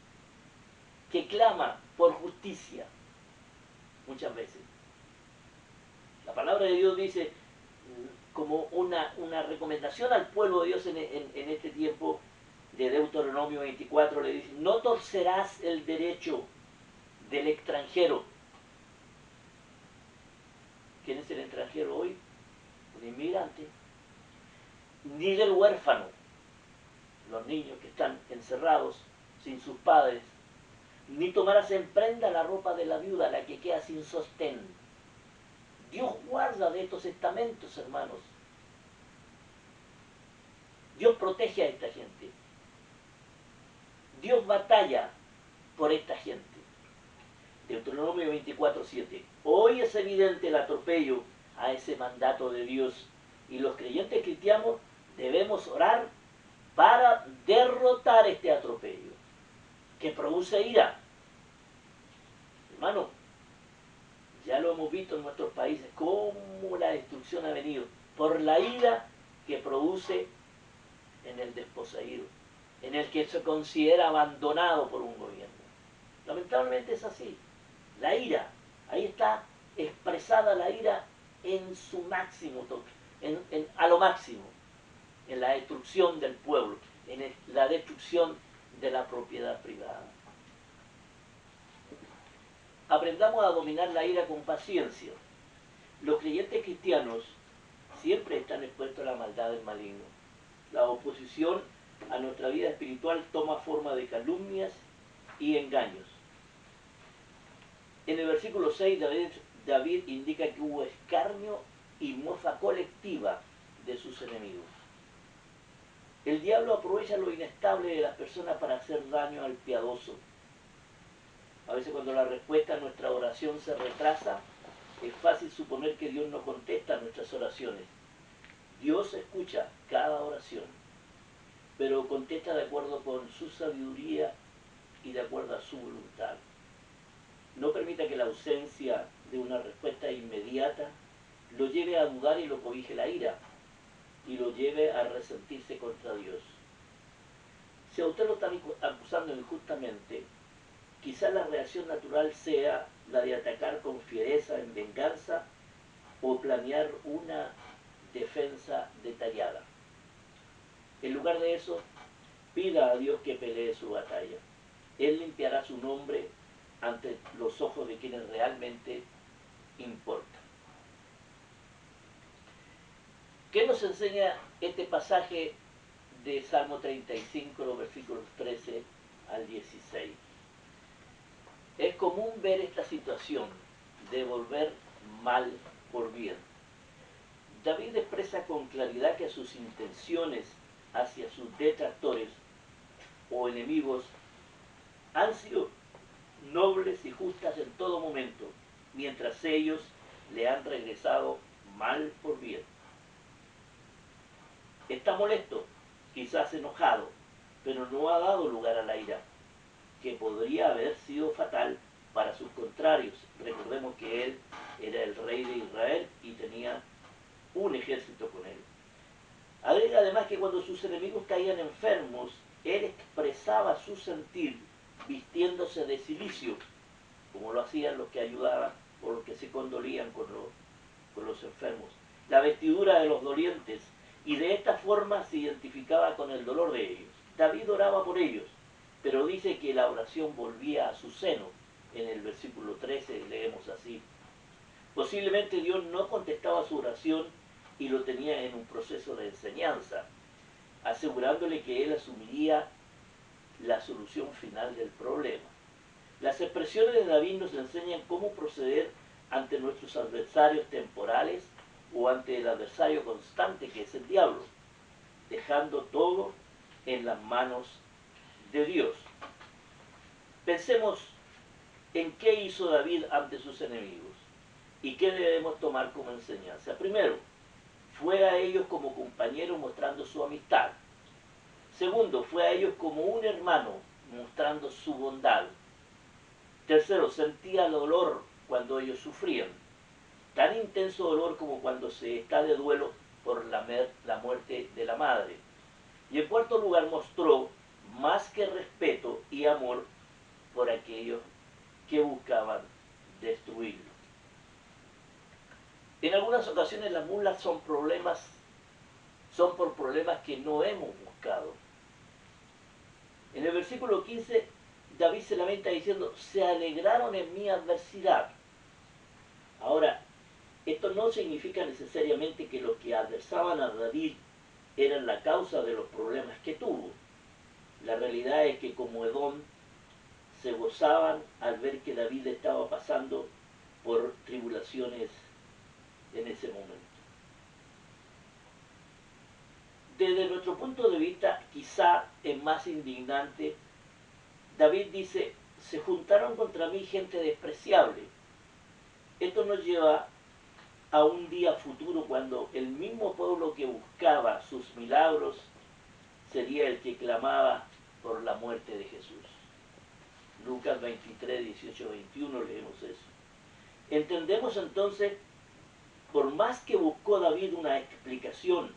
que clama por justicia muchas veces. La palabra de Dios dice, como una recomendación al pueblo de Dios en este tiempo, de Deuteronomio 24, le dice: no torcerás el derecho del extranjero. ¿Quién es el extranjero hoy? Un inmigrante. Ni del huérfano, los niños que están encerrados sin sus padres. Ni tomarás en prenda la ropa de la viuda, la que queda sin sostén. Dios guarda de estos estamentos, hermanos. Dios protege a esta gente. Dios batalla por esta gente. Deuteronomio 24:7. Hoy es evidente el atropello a ese mandato de Dios, y los creyentes cristianos debemos orar para derrotar este atropello que produce ira. Hermano, ya lo hemos visto en nuestros países, cómo la destrucción ha venido por la ira que produce en el desposeído, en el que se considera abandonado por un gobierno. Lamentablemente es así. La ira, ahí está expresada la ira en su máximo toque, a lo máximo, en la destrucción del pueblo, en la destrucción de la propiedad privada. Aprendamos a dominar la ira con paciencia. Los creyentes cristianos siempre están expuestos a la maldad del maligno. La oposición a nuestra vida espiritual toma forma de calumnias y engaños. En el versículo 6, David indica que hubo escarnio y mofa colectiva de sus enemigos. El diablo aprovecha lo inestable de las personas para hacer daño al piadoso. A veces, cuando la respuesta a nuestra oración se retrasa, es fácil suponer que Dios no contesta nuestras oraciones. Dios escucha cada oración, pero contesta de acuerdo con su sabiduría y de acuerdo a su voluntad. No permita que la ausencia de una respuesta inmediata lo lleve a dudar y lo cobije la ira, y lo lleve a resentirse contra Dios. Si a usted lo están acusando injustamente, quizá la reacción natural sea la de atacar con fiereza en venganza o planear una defensa detallada. En lugar de eso, pida a Dios que pelee su batalla. Él limpiará su nombre ante los ojos de quienes realmente importa. ¿Qué nos enseña este pasaje de Salmo 35, los versículos 13 al 16? común ver esta situación de volver mal por bien. David expresa con claridad que sus intenciones hacia sus detractores o enemigos han sido nobles y justas en todo momento, mientras ellos le han regresado mal por bien. Está molesto, quizás enojado, pero no ha dado lugar a la ira, que podría haber sido fatal para sus contrarios. Recordemos que él era el rey de Israel y tenía un ejército con él. Agrega además que cuando sus enemigos caían enfermos, él expresaba su sentir vistiéndose de cilicio, como lo hacían los que ayudaban o los que se condolían con los enfermos. La vestidura de los dolientes, y de esta forma se identificaba con el dolor de ellos. David oraba por ellos, pero dice que la oración volvía a su seno. En el versículo 13 leemos así: posiblemente Dios no contestaba su oración y lo tenía en un proceso de enseñanza, asegurándole que él asumiría la solución final del problema. Las expresiones de David nos enseñan cómo proceder ante nuestros adversarios temporales o ante el adversario constante que es el diablo, dejando todo en las manos de Dios. Pensemos en qué hizo David ante sus enemigos y qué debemos tomar como enseñanza. Primero, fue a ellos como compañero mostrando su amistad. Segundo, fue a ellos como un hermano mostrando su bondad. Tercero, sentía dolor cuando ellos sufrían, tan intenso dolor como cuando se está de duelo por la muerte de la madre. Y en cuarto lugar, mostró más que respeto y amor por aquellos que buscaban destruirlo. En algunas ocasiones las burlas son por problemas que no hemos buscado. En el versículo 15, David se lamenta diciendo: se alegraron en mi adversidad. Ahora, esto no significa necesariamente que los que adversaban a David eran la causa de los problemas que tuvo. La realidad es que como Edom se gozaban al ver que David estaba pasando por tribulaciones en ese momento. Desde nuestro punto de vista, quizá es más indignante. David dice: se juntaron contra mí gente despreciable. Esto nos lleva a un día futuro cuando el mismo pueblo que buscaba sus milagros sería el que clamaba por la muerte de Jesús. Lucas 23, 18, 21 leemos eso. Entendemos entonces, por más que buscó David una explicación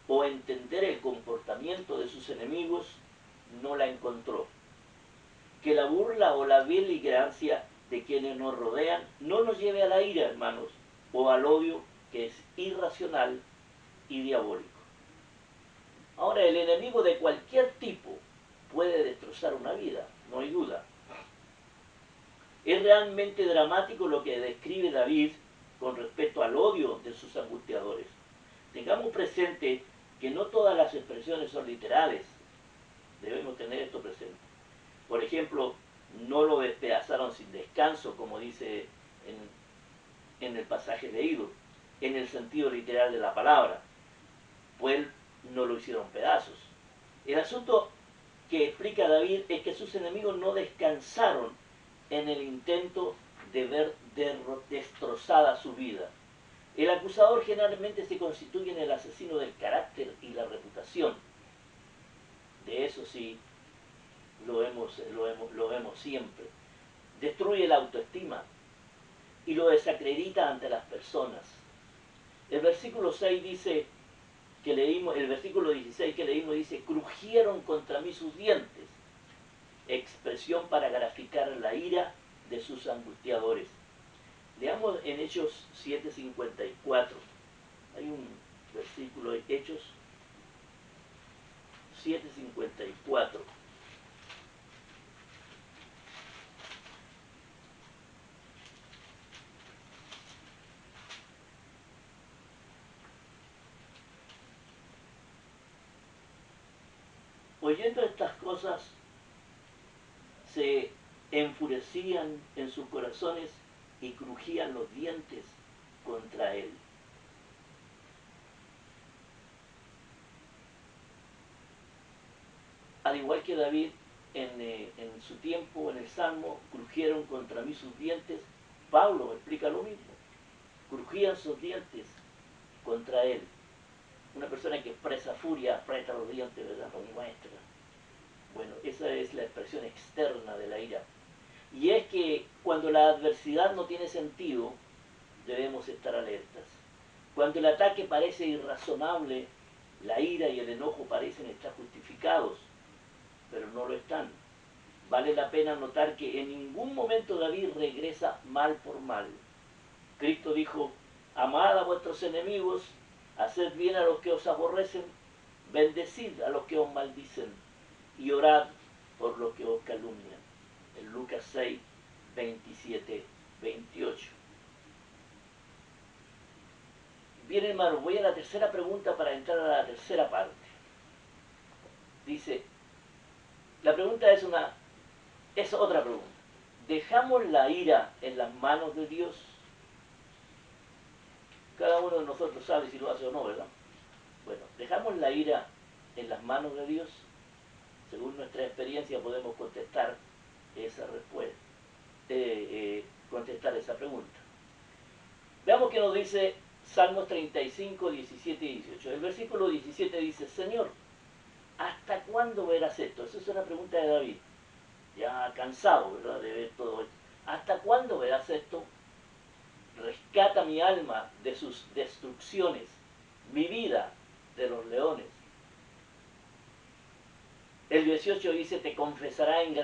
o entender el comportamiento de sus enemigos, no la encontró. Que la burla o la beligerancia de quienes nos rodean no nos lleve a la ira, hermanos, o al odio, que es irracional y diabólico. Ahora, el enemigo de cualquier tipo puede destrozar una vida, no hay duda. Es realmente dramático lo que describe David con respecto al odio de sus angustiadores. Tengamos presente que no todas las expresiones son literales. Debemos tener esto presente. Por ejemplo, no lo despedazaron sin descanso, como dice en el pasaje leído, en el sentido literal de la palabra, pues no lo hicieron pedazos. El asunto que explica David es que sus enemigos no descansaron en el intento de ver destrozada su vida. El acusador generalmente se constituye en el asesino del carácter y la reputación. De eso sí, lo vemos siempre. Destruye la autoestima y lo desacredita ante las personas. El versículo 6 dice, que leímos, el versículo 16 que leímos dice: crujieron contra mí sus dientes, expresión para graficar la ira de sus angustiadores. Leamos en Hechos 7:54. Hay un versículo de Hechos 7:54. Oyendo estas cosas, se enfurecían en sus corazones y crujían los dientes contra él. Al igual que David, en su tiempo, en el Salmo, crujieron contra mí sus dientes. Pablo explica lo mismo. Crujían sus dientes contra él. Una persona que expresa furia aprieta los dientes, ¿verdad? Los muestra. Bueno, esa es la expresión externa de la ira. Y es que cuando la adversidad no tiene sentido, debemos estar alertas. Cuando el ataque parece irrazonable, la ira y el enojo parecen estar justificados, pero no lo están. Vale la pena notar que en ningún momento David regresa mal por mal. Cristo dijo: amad a vuestros enemigos, haced bien a los que os aborrecen, bendecid a los que os maldicen y orad por los que os calumnian. En Lucas 6, 27, 28. Bien, hermanos, voy a la tercera pregunta para entrar a la tercera parte. Dice, la pregunta es otra pregunta. ¿Dejamos la ira en las manos de Dios? Cada uno de nosotros sabe si lo hace o no, ¿verdad? Bueno, ¿dejamos la ira en las manos de Dios? Según nuestra experiencia podemos contestar esa respuesta, contestar esa pregunta. Veamos qué nos dice Salmos 35, 17 y 18. El versículo 17 dice: Señor, ¿hasta cuándo verás esto? Esa es una pregunta de David, ya cansado, ¿verdad?, de ver todo esto. ¿Hasta cuándo verás esto? Rescata mi alma de sus destrucciones, mi vida de los leones. El 18 dice: te confesaré en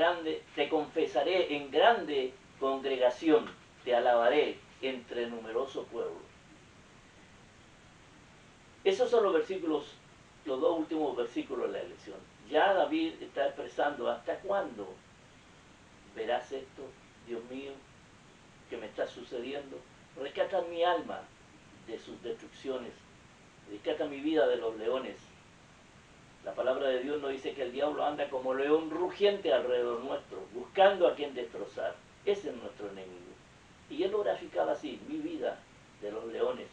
grande congregación, te alabaré entre numeroso pueblo. Esos son los versículos, los dos últimos versículos de la elección. Ya David está expresando: ¿hasta cuándo verás esto, Dios mío, que me está sucediendo? Rescata mi alma de sus destrucciones, rescata mi vida de los leones. La palabra de Dios nos dice que el diablo anda como león rugiente alrededor nuestro, buscando a quien destrozar. Ese es nuestro enemigo. Y él lo graficaba así: mi vida de los leones.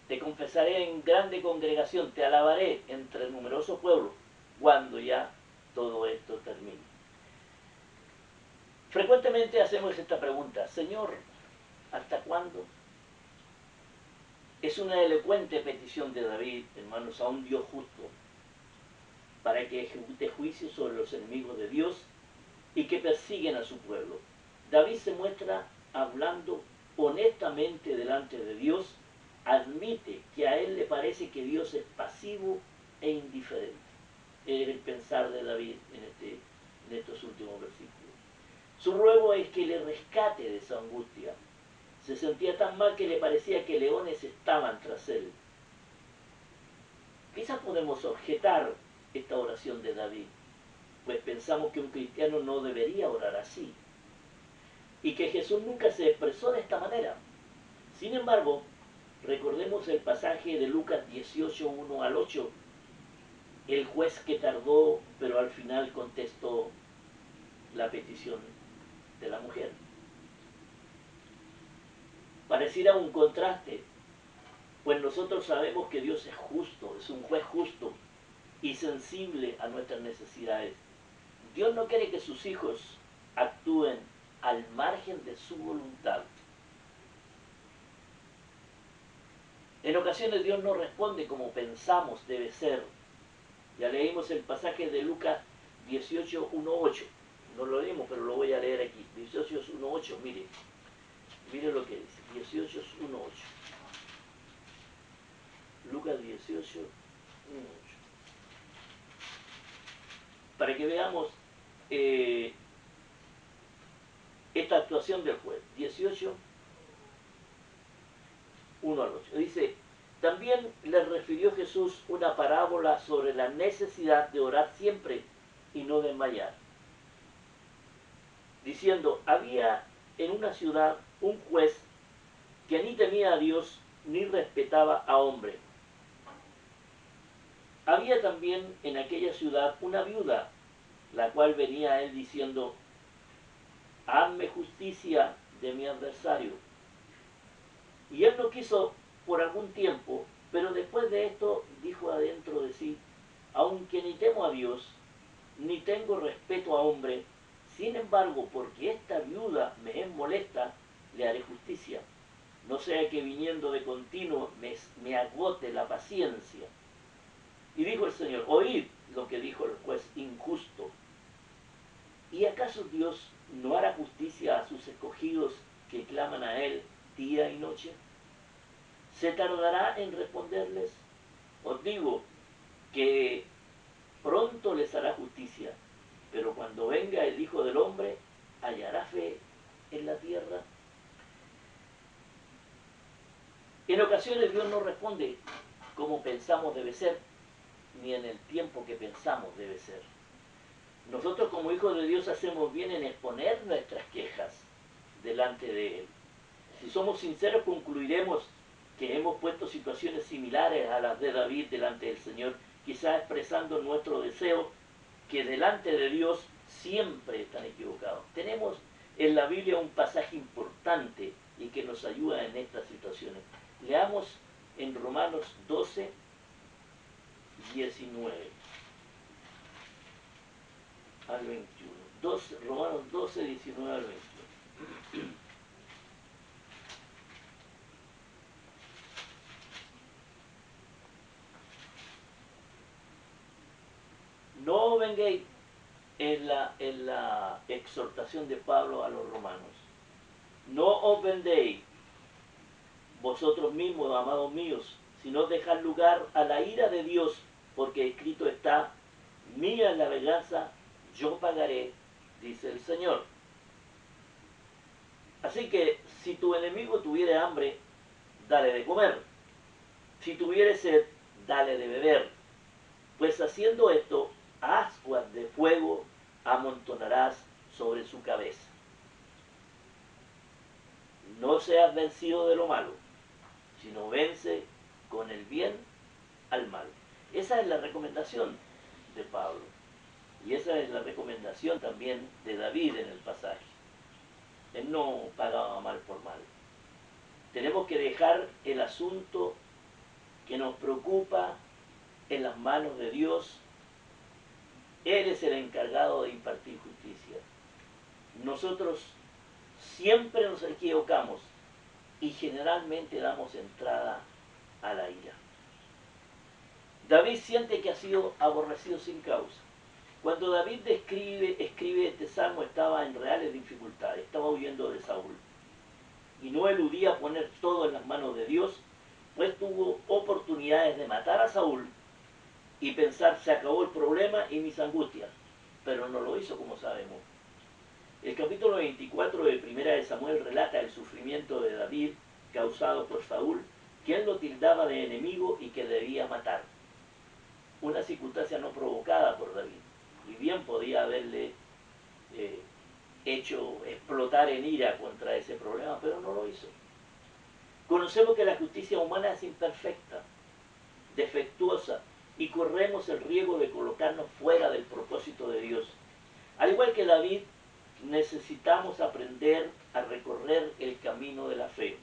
Te confesaré en grande congregación, te alabaré entre numeroso pueblo, cuando ya todo esto termine. Frecuentemente hacemos esta pregunta: Señor, ¿hasta cuándo? Es una elocuente petición de David, hermanos, a un Dios justo, para que ejecute juicio sobre los enemigos de Dios y que persiguen a su pueblo. David se muestra hablando honestamente delante de Dios, admite que a él le parece que Dios es pasivo e indiferente. Es el pensar de David en estos últimos versículos. Su ruego es que le rescate de esa angustia. Se sentía tan mal que le parecía que leones estaban tras él. Quizás podemos objetar esta oración de David, pues pensamos que un cristiano no debería orar así, y que Jesús nunca se expresó de esta manera. Sin embargo, recordemos el pasaje de Lucas 18, 1 al 8, el juez que tardó, pero al final contestó la petición de la mujer. Pareciera un contraste, pues nosotros sabemos que Dios es justo, es un juez justo y sensible a nuestras necesidades. Dios no quiere que sus hijos actúen al margen de su voluntad. En ocasiones Dios no responde como pensamos debe ser. Ya leímos el pasaje de Lucas 18, 1, 8. No lo leímos, pero lo voy a leer aquí. 18, 1, 8, mire. Mire lo que dice. 18, 1, 8. Lucas 18, 1, 8. Para que veamos esta actuación del juez. 18, 1 al 8. Dice: también les refirió Jesús una parábola sobre la necesidad de orar siempre y no desmayar, diciendo: había en una ciudad un juez que ni temía a Dios ni respetaba a hombre. Había también en aquella ciudad una viuda, la cual venía a él diciendo: hazme hazme justicia de mi adversario. Y él no quiso por algún tiempo, pero después de esto dijo adentro de sí, aunque ni temo a Dios, ni tengo respeto a hombre, sin embargo, porque esta viuda me es molesta, le haré justicia. No sea que viniendo de continuo me agote la paciencia. Y dijo el Señor, oíd lo que dijo el juez injusto. ¿Y acaso Dios no hará justicia a sus escogidos que claman a Él día y noche? ¿Se tardará en responderles? Os digo que pronto les hará justicia, pero cuando venga el Hijo del Hombre, ¿hallará fe en la tierra? En ocasiones Dios no responde como pensamos debe ser, ni en el tiempo que pensamos debe ser. Nosotros como hijos de Dios hacemos bien en exponer nuestras quejas delante de Él. Si somos sinceros concluiremos que hemos puesto situaciones similares a las de David delante del Señor, quizás expresando nuestro deseo que delante de Dios siempre están equivocados. Tenemos en la Biblia un pasaje importante y que nos ayuda en estas situaciones. Leamos en Romanos 12, 19 al 21. Romanos 12, 19 al 21. No vengáis en la exhortación de Pablo a los romanos. No os vendéis vosotros mismos, amados míos, sino dejad lugar a la ira de Dios, porque escrito está, mía es la venganza, yo pagaré, dice el Señor. Así que si tu enemigo tuviere hambre, dale de comer. Si tuviere sed, dale de beber. Pues haciendo esto, ascuas de fuego amontonarás sobre su cabeza. No seas vencido de lo malo, sino vence con el bien al mal. Esa es la recomendación de Pablo. Y esa es la recomendación también de David en el pasaje. Él no pagaba mal por mal. Tenemos que dejar el asunto que nos preocupa en las manos de Dios. Él es el encargado de impartir justicia. Nosotros siempre nos equivocamos y generalmente damos entrada a la ira. David siente que ha sido aborrecido sin causa. Cuando David escribe este salmo estaba en reales dificultades, estaba huyendo de Saúl. Y no eludía poner todo en las manos de Dios, pues tuvo oportunidades de matar a Saúl y pensar, se acabó el problema y mis angustias. Pero no lo hizo, como sabemos. El capítulo 24 de Primera de Samuel relata el sufrimiento de David causado por Saúl, que él lo tildaba de enemigo y que debía matar. Una circunstancia no provocada por David. Y bien podía haberle hecho explotar en ira contra ese problema, pero no lo hizo. Conocemos que la justicia humana es imperfecta, defectuosa, y corremos el riesgo de colocarnos fuera del propósito de Dios. Al igual que David, necesitamos aprender a recorrer el camino de la fe,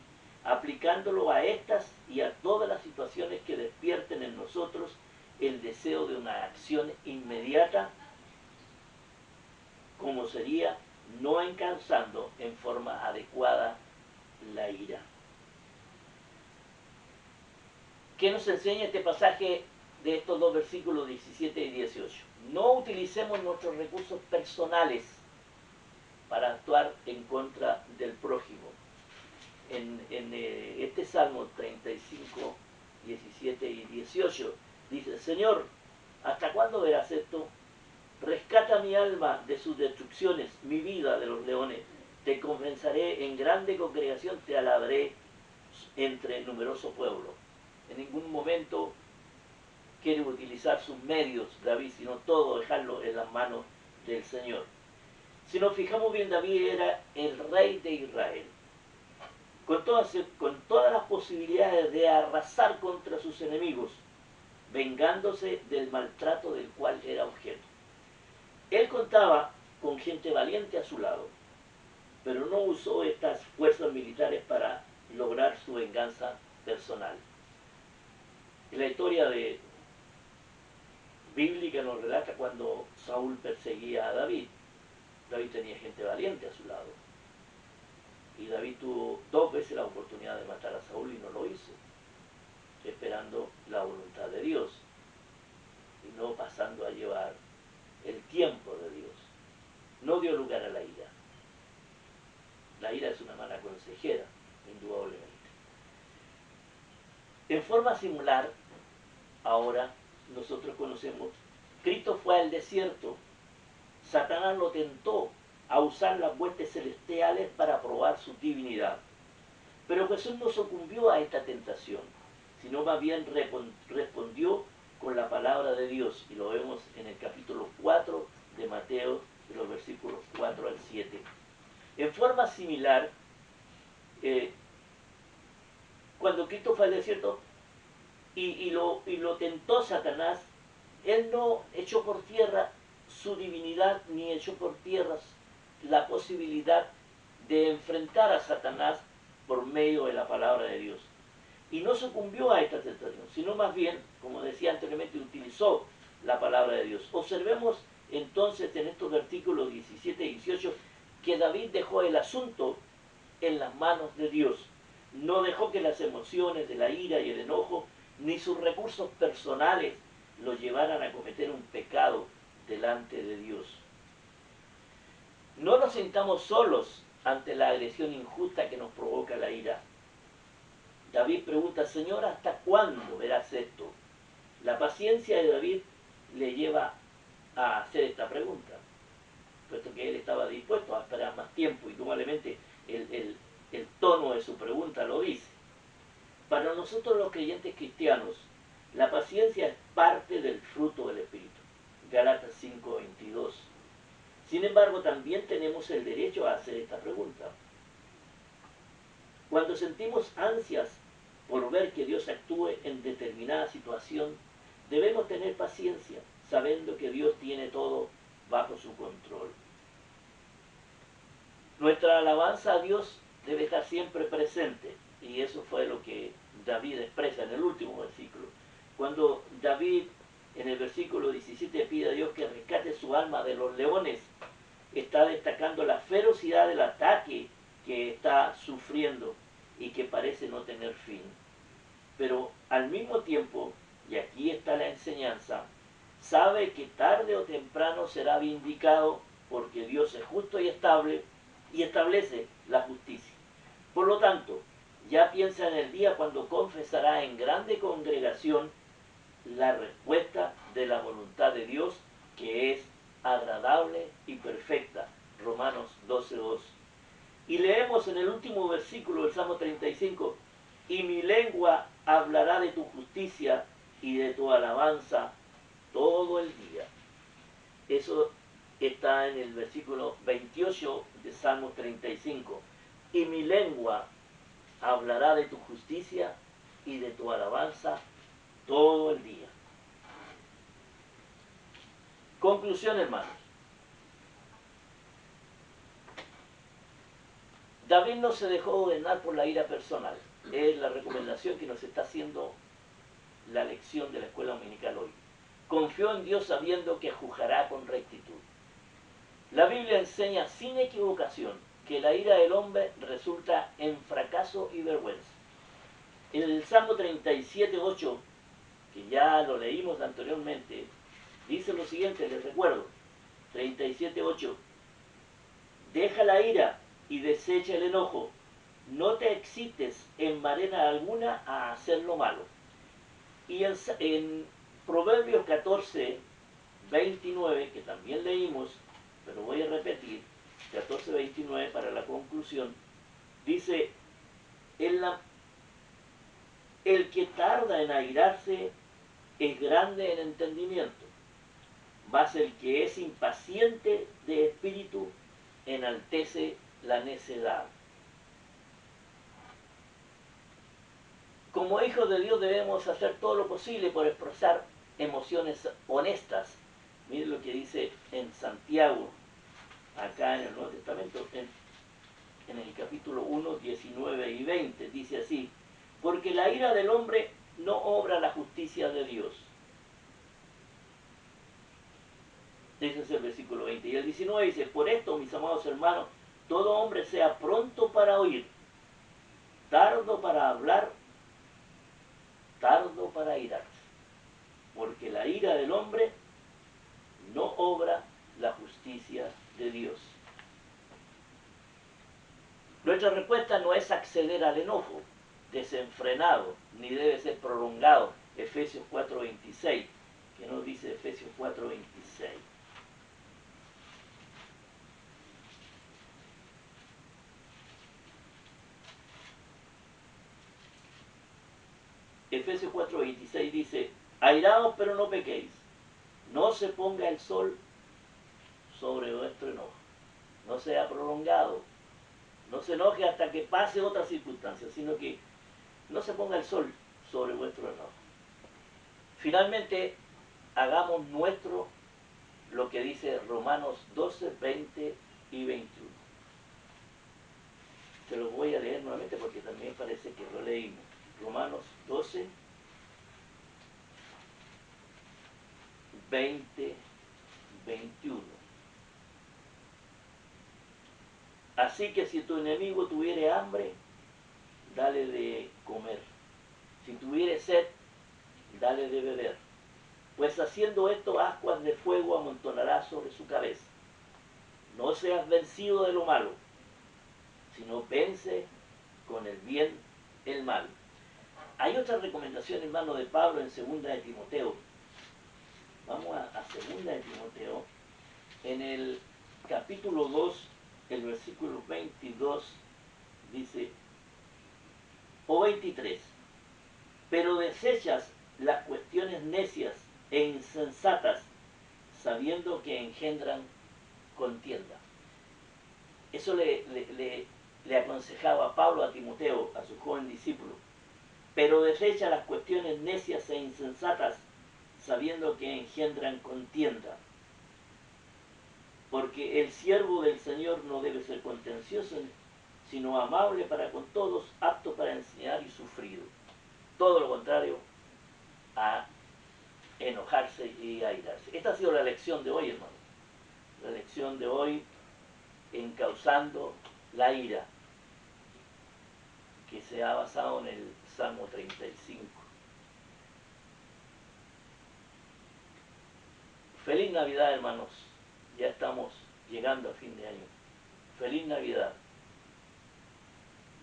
aplicándolo a estas y a todas las situaciones que despierten en nosotros el deseo de una acción inmediata, como sería no encauzando en forma adecuada la ira. ¿Qué nos enseña este pasaje de estos dos versículos 17 y 18? No utilicemos nuestros recursos personales para actuar en contra del prójimo. En este Salmo 35, 17 y 18 dice, Señor, ¿hasta cuándo verás esto? Rescata mi alma de sus destrucciones, mi vida de los leones. Te compensaré en grande congregación, te alabaré entre numeroso pueblo. En ningún momento quiere utilizar sus medios, David, sino todo dejarlo en las manos del Señor. Si nos fijamos bien, David era el rey de Israel, con todas las posibilidades de arrasar contra sus enemigos, vengándose del maltrato del cual era objeto. Él contaba con gente valiente a su lado, usó estas fuerzas militares para lograr su venganza personal. La historia bíblica nos relata cuando Saúl perseguía a David. David tenía gente valiente a su lado. Y David tuvo 2 veces la oportunidad de matar a Saúl y no lo hizo, esperando la voluntad de Dios y no pasando a llevar el tiempo de Dios. No dio lugar a la ira. La ira es una mala consejera, indudablemente. En forma similar, ahora nosotros conocemos, Cristo fue al desierto, Satanás lo tentó a usar las huestes celestiales para probar su divinidad. Pero Jesús no sucumbió a esta tentación, sino más bien respondió con la palabra de Dios, y lo vemos en el capítulo 4 de Mateo, de los versículos 4 al 7. En forma similar, cuando Cristo fue al desierto y lo tentó Satanás, él no echó por tierra su divinidad, ni echó por tierra la posibilidad de enfrentar a Satanás por medio de la palabra de Dios. Y no sucumbió a esta tentación, sino más bien, como decía anteriormente, utilizó la palabra de Dios. Observemos entonces en estos versículos 17 y 18 que David dejó el asunto en las manos de Dios. No dejó que las emociones de la ira y el enojo, ni sus recursos personales, lo llevaran a cometer un pecado delante de Dios. No nos sintamos solos ante la agresión injusta que nos provoca la ira. David pregunta, Señor, ¿hasta cuándo verás esto? La paciencia de David le lleva a hacer esta pregunta, puesto que él estaba dispuesto a esperar más tiempo, y probablemente el tono de su pregunta lo dice. Para nosotros los creyentes cristianos, la paciencia es parte del fruto del Espíritu. Gálatas 5:22. Sin embargo, también tenemos el derecho a hacer esta pregunta. Cuando sentimos ansias por ver que Dios actúe en determinada situación, debemos tener paciencia, sabiendo que Dios tiene todo bajo su control. Nuestra alabanza a Dios debe estar siempre presente, y eso fue lo que David expresa en el último versículo. Cuando David en el versículo 17 pide a Dios que rescate su alma de los leones, está destacando la ferocidad del ataque que está sufriendo y que parece no tener fin. Pero al mismo tiempo, y aquí está la enseñanza, sabe que tarde o temprano será vindicado, porque Dios es justo y estable y establece la justicia. Por lo tanto, ya piensa en el día cuando confesará en grande congregación la respuesta de la voluntad de Dios, que es agradable y perfecta. Romanos 12:2. Y leemos en el último versículo del Salmo 35, y mi lengua hablará de tu justicia y de tu alabanza todo el día. Eso está en el versículo 28 de Salmo 35. Y mi lengua hablará de tu justicia y de tu alabanza todo el día. Conclusión, hermanos. David no se dejó gobernar por la ira personal. Es la recomendación que nos está haciendo la lección de la escuela dominical hoy. Confió en Dios sabiendo que juzgará con rectitud. La Biblia enseña sin equivocación que la ira del hombre resulta en fracaso y vergüenza. En el Salmo 37:8, que ya lo leímos anteriormente, dice lo siguiente, les recuerdo, 37:8, deja la ira y desecha el enojo, no te excites en manera alguna a hacer lo malo. Y en Proverbios 14:29, que también leímos, pero voy a repetir, 14:29 para la conclusión, dice, el que tarda en airarse es grande en entendimiento, mas el que es impaciente de espíritu enaltece la necedad. Como hijos de Dios debemos hacer todo lo posible por expresar emociones honestas. Miren lo que dice en Santiago, acá en el Nuevo Testamento, en 19 y 20, dice así: porque la ira del hombre no obra la justicia de Dios. Ese es el versículo 20. Y el 19 dice: por esto, mis amados hermanos, todo hombre sea pronto para oír, tardo para hablar, tardo para irarse. Porque la ira del hombre no obra la justicia de Dios. Nuestra respuesta no es acceder al enojo desenfrenado, ni debe ser prolongado. Efesios 4:26, que nos dice Efesios 4:26. Efesios 4:26 dice: airaos pero no pequéis, no se ponga el sol sobre vuestro enojo, no sea prolongado, no se enoje hasta que pase otra circunstancia, sino que no se ponga el sol sobre vuestro enojo. Finalmente, hagamos nuestro lo que dice Romanos 12, 20 y 21. Se los voy a leer nuevamente porque también parece que lo leímos. Romanos 12, 20, 21. Así que si tu enemigo tuviere hambre, dale de comer. Si tuviere sed, dale de beber. Pues haciendo esto, ascuas de fuego amontonará sobre su cabeza. No seas vencido de lo malo, sino vence con el bien el mal. Hay otra recomendación, hermano, de Pablo en 2 de Timoteo. Vamos a 2 de Timoteo. En el capítulo 2, el versículo 22, dice, o 23, pero desechas las cuestiones necias e insensatas, sabiendo que engendran contienda. Eso le aconsejaba Pablo a Timoteo, a su joven discípulo. Pero desecha las cuestiones necias e insensatas, sabiendo que engendran contienda. Porque el siervo del Señor no debe ser contencioso, sino amable para con todos, apto para enseñar y sufrido. Todo lo contrario a enojarse y airarse. Esta ha sido la lección de hoy, hermano. La lección de hoy, encauzando la ira, que se ha basado en el Salmo 35. Feliz Navidad, hermanos. Ya estamos llegando a fin de año. Feliz Navidad,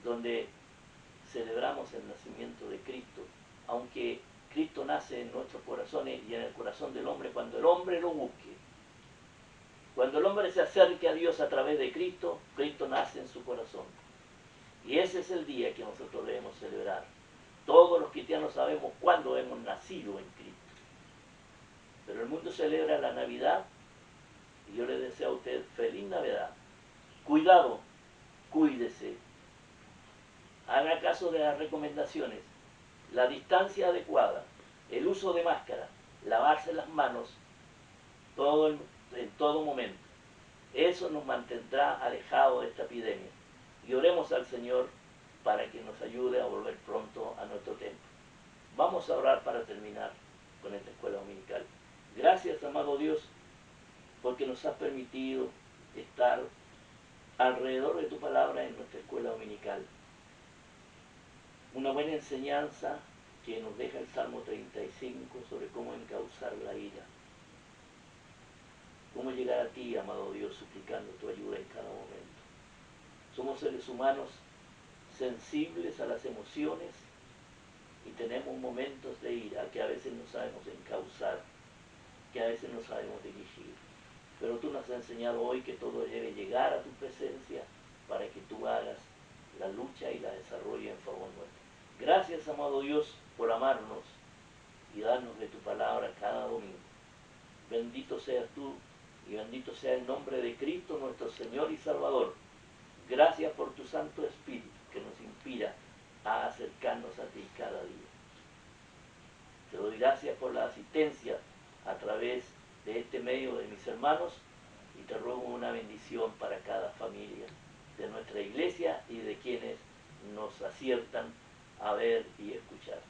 donde celebramos el nacimiento de Cristo, aunque Cristo nace en nuestros corazones y en el corazón del hombre cuando el hombre lo busque. Cuando el hombre se acerque a Dios a través de Cristo, Cristo nace en su corazón. Y ese es el día que nosotros debemos celebrar. Todos los cristianos sabemos cuándo hemos nacido en Cristo. Pero el mundo celebra la Navidad y yo le deseo a usted feliz Navidad. Cuidado, cuídese. Haga caso de las recomendaciones. La distancia adecuada, el uso de máscara, lavarse las manos en todo momento. Eso nos mantendrá alejados de esta epidemia. Y oremos al Señor para que nos ayude a volver pronto a nuestro templo. Vamos a orar para terminar con esta escuela dominical. Gracias, amado Dios, porque nos has permitido estar alrededor de tu palabra en nuestra escuela dominical. Una buena enseñanza que nos deja el Salmo 35 sobre cómo encauzar la ira. Cómo llegar a ti, amado Dios, suplicando tu ayuda en cada momento. Somos seres humanos sensibles a las emociones y tenemos momentos de ira que a veces no sabemos encauzar, que a veces no sabemos dirigir. Pero tú nos has enseñado hoy que todo debe llegar a tu presencia para que tú hagas la lucha y la desarrolles en favor nuestro. Gracias, amado Dios, por amarnos y darnos de tu palabra cada domingo. Bendito seas tú y bendito sea el nombre de Cristo, nuestro Señor y Salvador. Gracias por tu Santo Espíritu que nos inspira a acercarnos a ti cada día. Te doy gracias por la asistencia a través de este medio de mis hermanos y te ruego una bendición para cada familia de nuestra iglesia y de quienes nos aciertan a ver y escuchar.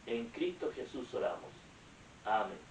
En Cristo Jesús oramos. Amén.